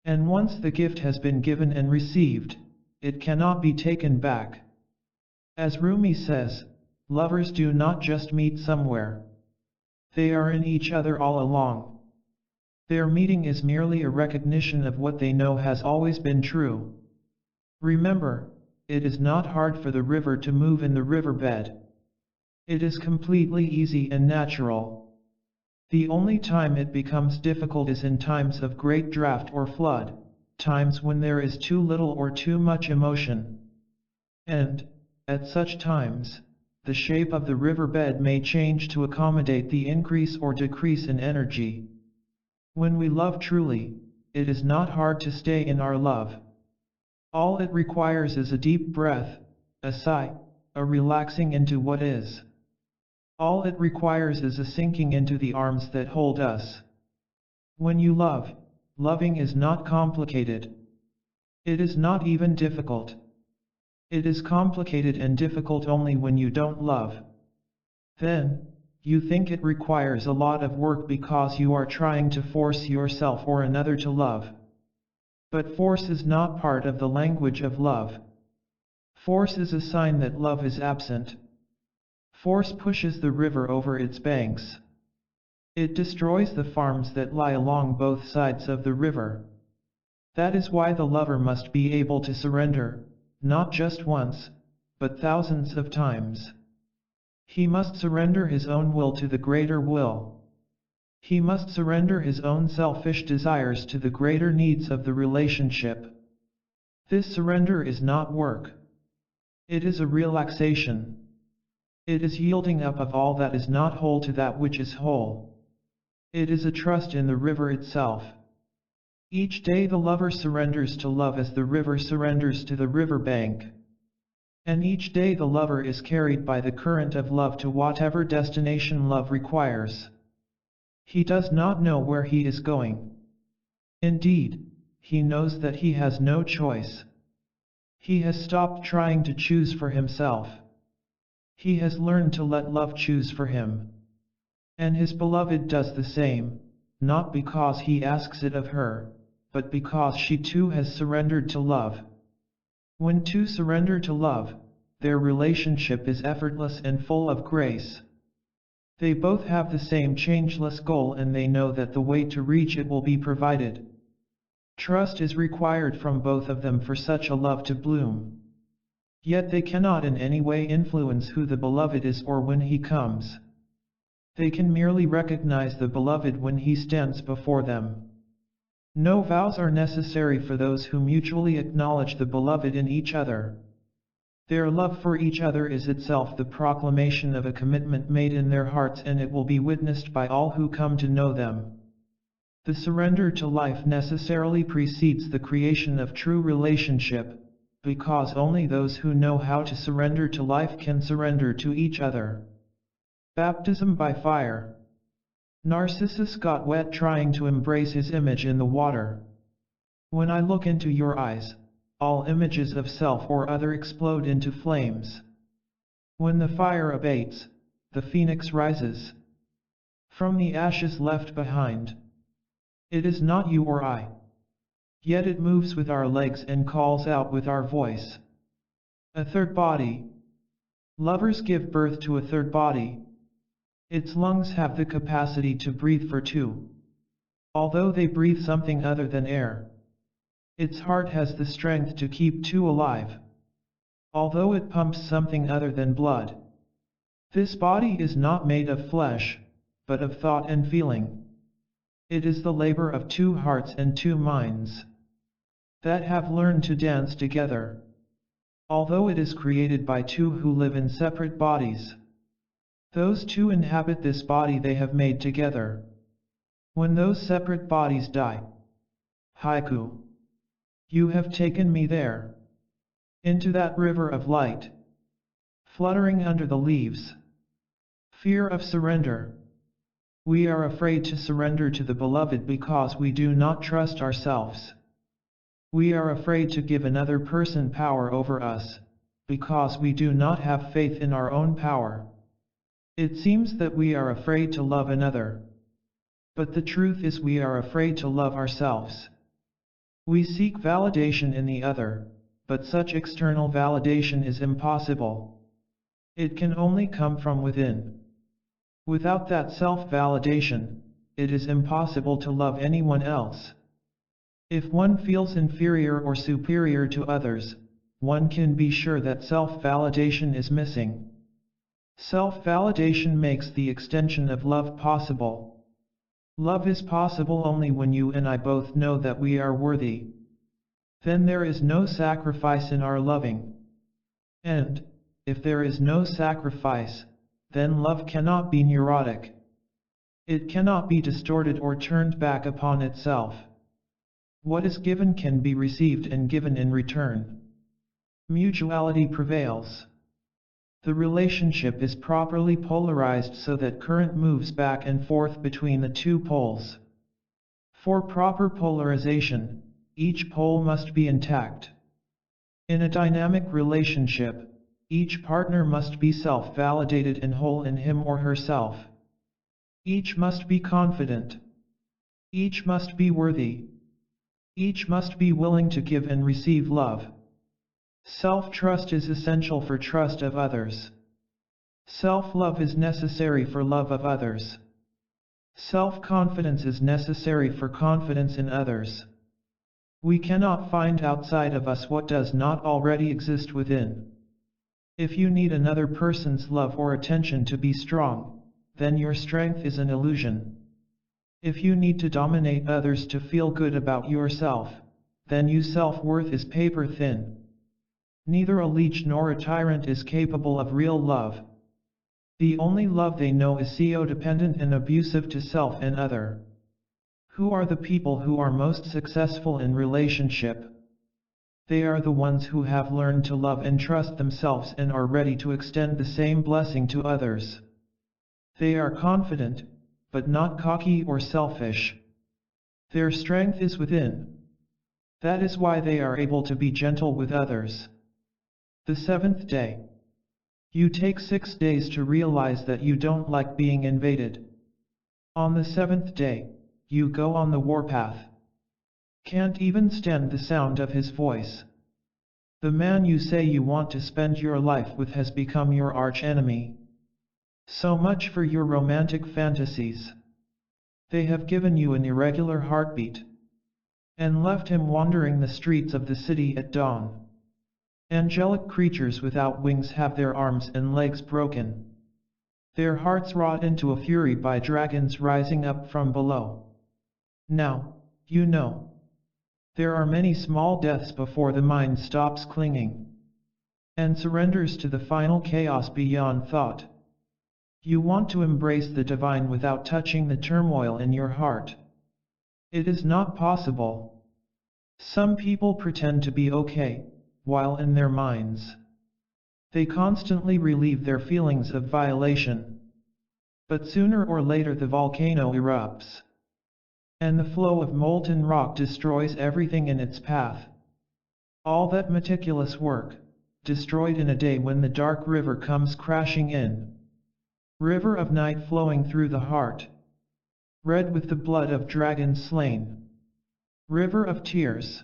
And once the gift has been given and received, it cannot be taken back. As Rumi says, lovers do not just meet somewhere. They are in each other all along. Their meeting is merely a recognition of what they know has always been true. Remember, it is not hard for the river to move in the riverbed. It is completely easy and natural. The only time it becomes difficult is in times of great drought or flood, times when there is too little or too much emotion. And, at such times, the shape of the riverbed may change to accommodate the increase or decrease in energy. When we love truly, it is not hard to stay in our love. All it requires is a deep breath, a sigh, a relaxing into what is. All it requires is a sinking into the arms that hold us. When you love, loving is not complicated. It is not even difficult. It is complicated and difficult only when you don't love. Then, you think it requires a lot of work because you are trying to force yourself or another to love. But force is not part of the language of love. Force is a sign that love is absent. Force pushes the river over its banks. It destroys the farms that lie along both sides of the river. That is why the lover must be able to surrender, not just once, but thousands of times. He must surrender his own will to the greater will. He must surrender his own selfish desires to the greater needs of the relationship. This surrender is not work. It is a relaxation. It is yielding up of all that is not whole to that which is whole. It is a trust in the river itself. Each day the lover surrenders to love as the river surrenders to the river bank. And each day the lover is carried by the current of love to whatever destination love requires. He does not know where he is going. Indeed, he knows that he has no choice. He has stopped trying to choose for himself. He has learned to let love choose for him. And his beloved does the same, not because he asks it of her, but because she too has surrendered to love. When two surrender to love, their relationship is effortless and full of grace. They both have the same changeless goal and they know that the way to reach it will be provided. Trust is required from both of them for such a love to bloom. Yet they cannot in any way influence who the beloved is or when he comes. They can merely recognize the beloved when he stands before them. No vows are necessary for those who mutually acknowledge the beloved in each other. Their love for each other is itself the proclamation of a commitment made in their hearts, and it will be witnessed by all who come to know them. The surrender to life necessarily precedes the creation of true relationship, because only those who know how to surrender to life can surrender to each other. Baptism by fire. Narcissus got wet trying to embrace his image in the water. When I look into your eyes, all images of self or other explode into flames. When the fire abates, the phoenix rises from the ashes left behind. It is not you or I. Yet it moves with our legs and calls out with our voice. A third body. Lovers give birth to a third body. Its lungs have the capacity to breathe for two, although they breathe something other than air. Its heart has the strength to keep two alive, although it pumps something other than blood. This body is not made of flesh, but of thought and feeling. It is the labor of two hearts and two minds that have learned to dance together. Although it is created by two who live in separate bodies, those two inhabit this body they have made together. When those separate bodies die. Haiku. You have taken me there. Into that river of light. Fluttering under the leaves. Fear of surrender. We are afraid to surrender to the beloved because we do not trust ourselves. We are afraid to give another person power over us, because we do not have faith in our own power. It seems that we are afraid to love another. But the truth is we are afraid to love ourselves. We seek validation in the other, but such external validation is impossible. It can only come from within. Without that self-validation, it is impossible to love anyone else. If one feels inferior or superior to others, one can be sure that self-validation is missing. Self-validation makes the extension of love possible. Love is possible only when you and I both know that we are worthy. Then there is no sacrifice in our loving. And, if there is no sacrifice, then love cannot be neurotic. It cannot be distorted or turned back upon itself. What is given can be received and given in return. Mutuality prevails. The relationship is properly polarized so that current moves back and forth between the two poles. For proper polarization, each pole must be intact. In a dynamic relationship, each partner must be self-validated and whole in him or herself. Each must be confident. Each must be worthy. Each must be willing to give and receive love. Self-trust is essential for trust of others. Self-love is necessary for love of others. Self-confidence is necessary for confidence in others. We cannot find outside of us what does not already exist within. If you need another person's love or attention to be strong, then your strength is an illusion. If you need to dominate others to feel good about yourself, then your self-worth is paper thin. Neither a leech nor a tyrant is capable of real love. The only love they know is codependent and abusive to self and other. Who are the people who are most successful in relationship? They are the ones who have learned to love and trust themselves and are ready to extend the same blessing to others. They are confident, but not cocky or selfish. Their strength is within. That is why they are able to be gentle with others. The seventh day. You take 6 days to realize that you don't like being invaded. On the seventh day, you go on the warpath. Can't even stand the sound of his voice. The man you say you want to spend your life with has become your arch-enemy. So much for your romantic fantasies. They have given you an irregular heartbeat, and left him wandering the streets of the city at dawn. Angelic creatures without wings have their arms and legs broken. Their hearts wrought into a fury by dragons rising up from below. Now, you know. There are many small deaths before the mind stops clinging and surrenders to the final chaos beyond thought. You want to embrace the divine without touching the turmoil in your heart. It is not possible. Some people pretend to be okay, while in their minds they constantly relieve their feelings of violation. But sooner or later the volcano erupts, and the flow of molten rock destroys everything in its path. All that meticulous work, destroyed in a day when the dark river comes crashing in. River of night flowing through the heart, red with the blood of dragons slain. River of tears,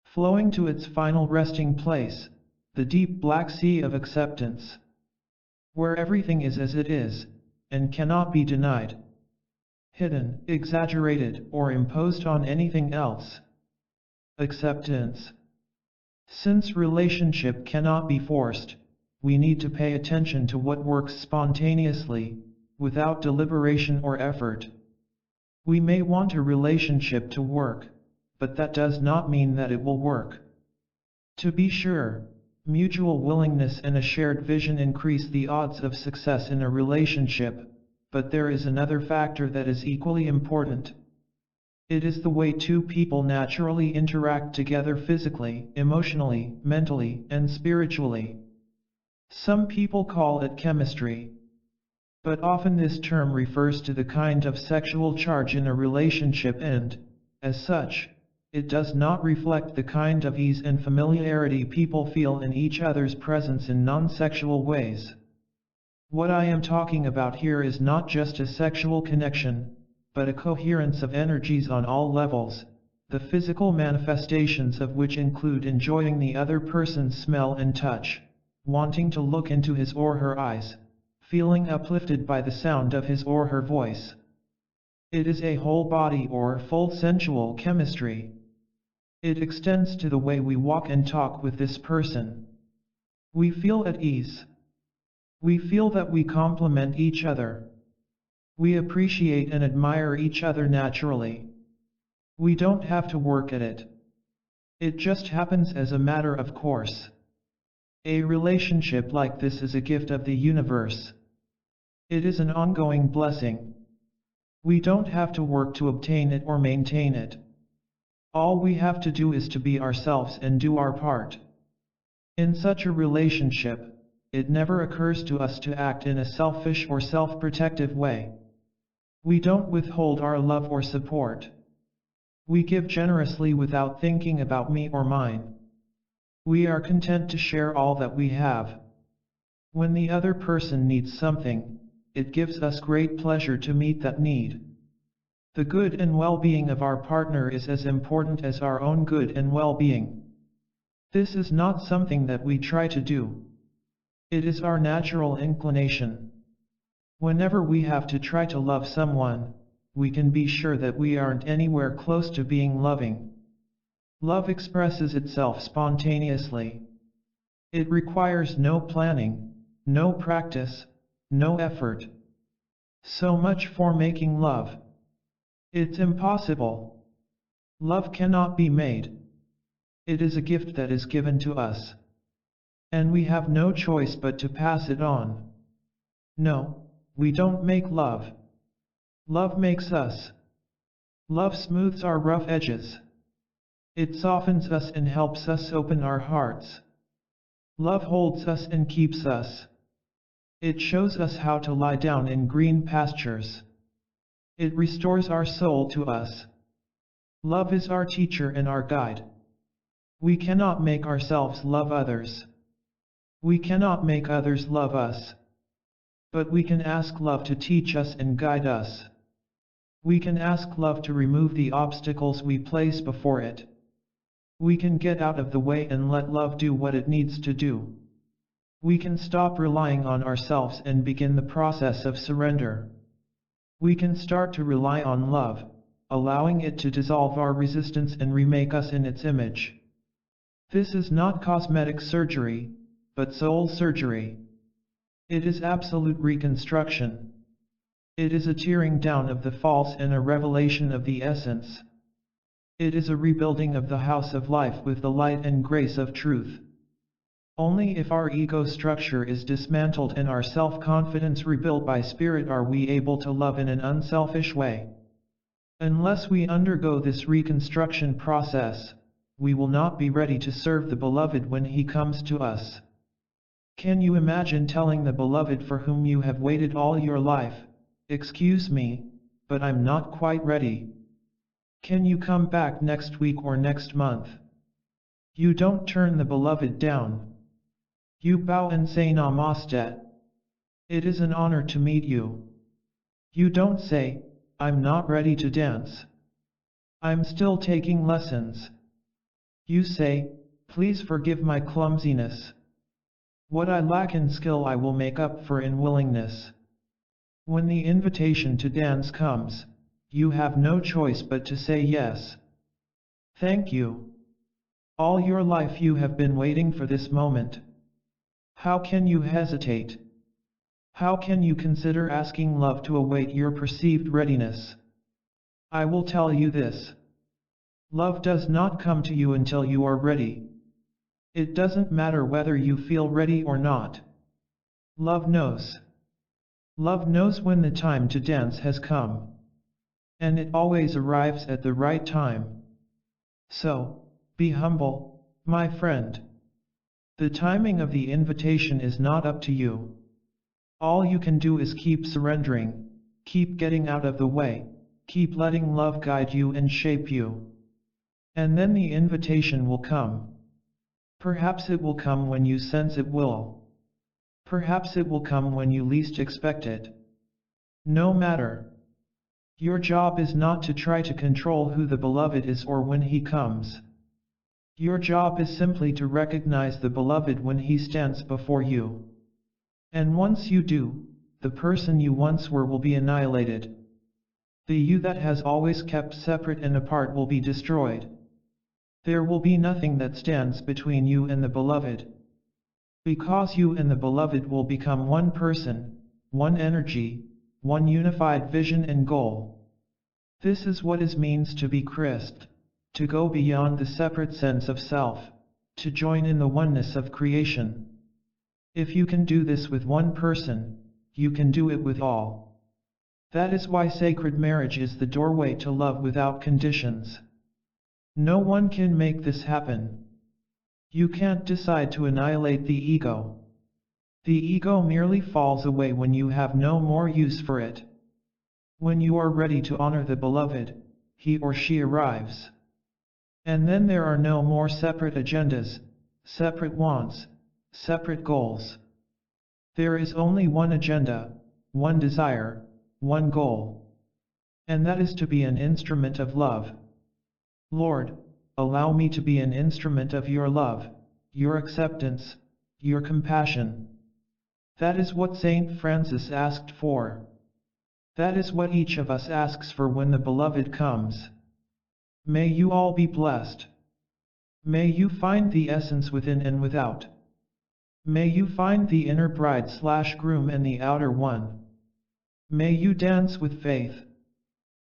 flowing to its final resting place, the deep black sea of acceptance, where everything is as it is, and cannot be denied, hidden, exaggerated, or imposed on anything else. Acceptance. Since relationship cannot be forced, we need to pay attention to what works spontaneously, without deliberation or effort. We may want a relationship to work, but that does not mean that it will work. To be sure, mutual willingness and a shared vision increase the odds of success in a relationship, but there is another factor that is equally important. It is the way two people naturally interact together physically, emotionally, mentally, and spiritually. Some people call it chemistry, but often this term refers to the kind of sexual charge in a relationship and, as such, it does not reflect the kind of ease and familiarity people feel in each other's presence in non-sexual ways. What I am talking about here is not just a sexual connection, but a coherence of energies on all levels, the physical manifestations of which include enjoying the other person's smell and touch, wanting to look into his or her eyes, feeling uplifted by the sound of his or her voice. It is a whole body or full sensual chemistry. It extends to the way we walk and talk with this person. We feel at ease. We feel that we complement each other. We appreciate and admire each other naturally. We don't have to work at it. It just happens as a matter of course. A relationship like this is a gift of the universe. It is an ongoing blessing. We don't have to work to obtain it or maintain it. All we have to do is to be ourselves and do our part. In such a relationship, it never occurs to us to act in a selfish or self-protective way. We don't withhold our love or support. We give generously without thinking about me or mine. We are content to share all that we have. When the other person needs something, it gives us great pleasure to meet that need. The good and well-being of our partner is as important as our own good and well-being. This is not something that we try to do. It is our natural inclination. Whenever we have to try to love someone, we can be sure that we aren't anywhere close to being loving. Love expresses itself spontaneously. It requires no planning, no practice, no effort. So much for making love. It's impossible. Love cannot be made. It is a gift that is given to us. And we have no choice but to pass it on. No, we don't make love. Love makes us. Love smooths our rough edges. It softens us and helps us open our hearts. Love holds us and keeps us. It shows us how to lie down in green pastures. It restores our soul to us. Love is our teacher and our guide. We cannot make ourselves love others. We cannot make others love us. But we can ask love to teach us and guide us. We can ask love to remove the obstacles we place before it. We can get out of the way and let love do what it needs to do. We can stop relying on ourselves and begin the process of surrender. We can start to rely on love, allowing it to dissolve our resistance and remake us in its image. This is not cosmetic surgery, but soul surgery. It is absolute reconstruction. It is a tearing down of the false and a revelation of the essence. It is a rebuilding of the house of life with the light and grace of truth. Only if our ego structure is dismantled and our self-confidence rebuilt by spirit are we able to love in an unselfish way. Unless we undergo this reconstruction process, we will not be ready to serve the beloved when he comes to us. Can you imagine telling the beloved for whom you have waited all your life, "Excuse me, but I'm not quite ready. Can you come back next week or next month?" You don't turn the beloved down. You bow and say Namaste. It is an honor to meet you. You don't say, "I'm not ready to dance. I'm still taking lessons." You say, "Please forgive my clumsiness. What I lack in skill I will make up for in willingness." When the invitation to dance comes, you have no choice but to say yes. Thank you. All your life you have been waiting for this moment. How can you hesitate? How can you consider asking love to await your perceived readiness? I will tell you this. Love does not come to you until you are ready. It doesn't matter whether you feel ready or not. Love knows. Love knows when the time to dance has come. And it always arrives at the right time. So, be humble, my friend. The timing of the invitation is not up to you. All you can do is keep surrendering, keep getting out of the way, keep letting love guide you and shape you. And then the invitation will come. Perhaps it will come when you sense it will. Perhaps it will come when you least expect it. No matter. Your job is not to try to control who the beloved is or when he comes. Your job is simply to recognize the beloved when he stands before you. And once you do, the person you once were will be annihilated. The you that has always kept separate and apart will be destroyed. There will be nothing that stands between you and the beloved. Because you and the beloved will become one person, one energy, one unified vision and goal. This is what it means to be Christ, to go beyond the separate sense of self, to join in the oneness of creation. If you can do this with one person, you can do it with all. That is why sacred marriage is the doorway to love without conditions. No one can make this happen. You can't decide to annihilate the ego. The ego merely falls away when you have no more use for it. When you are ready to honor the beloved, he or she arrives. And then there are no more separate agendas, separate wants, separate goals. There is only one agenda, one desire, one goal. And that is to be an instrument of love. Lord, allow me to be an instrument of your love, your acceptance, your compassion. That is what Saint Francis asked for. That is what each of us asks for when the beloved comes. May you all be blessed. May you find the essence within and without. May you find the inner bride/groom and the outer one. May you dance with faith.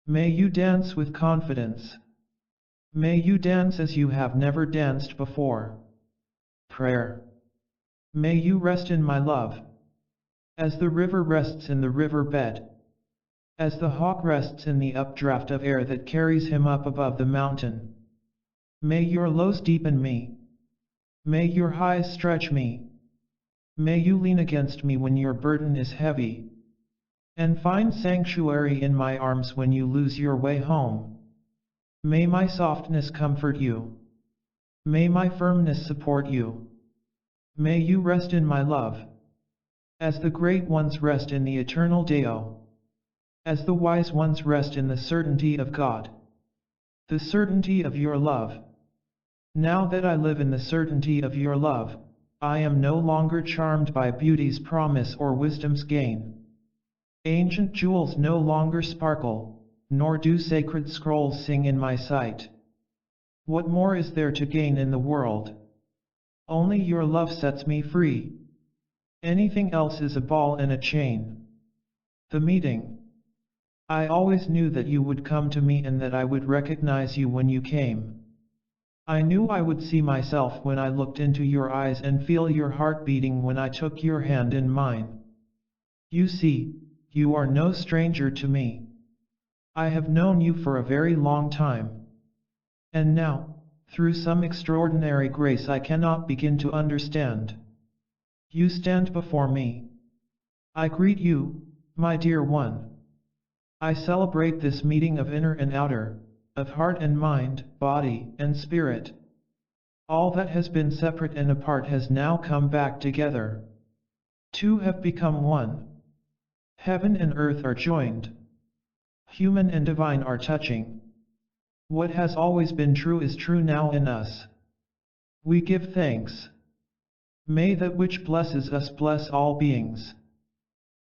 May you dance with confidence. May you dance as you have never danced before. Prayer. May you rest in my love. As the river rests in the river bed. As the hawk rests in the updraft of air that carries him up above the mountain. May your lows deepen me. May your highs stretch me. May you lean against me when your burden is heavy. And find sanctuary in my arms when you lose your way home. May my softness comfort you. May my firmness support you. May you rest in my love. As the great ones rest in the eternal Deo. As the wise ones rest in the certainty of God. The certainty of your love. Now that I live in the certainty of your love, I am no longer charmed by beauty's promise or wisdom's gain. Ancient jewels no longer sparkle, nor do sacred scrolls sing in my sight. What more is there to gain in the world? Only your love sets me free. Anything else is a ball and a chain. The meeting. I always knew that you would come to me and that I would recognize you when you came. I knew I would see myself when I looked into your eyes and feel your heart beating when I took your hand in mine. You see, you are no stranger to me. I have known you for a very long time. And now, through some extraordinary grace I cannot begin to understand. You stand before me. I greet you, my dear one. I celebrate this meeting of inner and outer, of heart and mind, body and spirit. All that has been separate and apart has now come back together. Two have become one. Heaven and earth are joined. Human and divine are touching. What has always been true is true now in us. We give thanks. May that which blesses us bless all beings.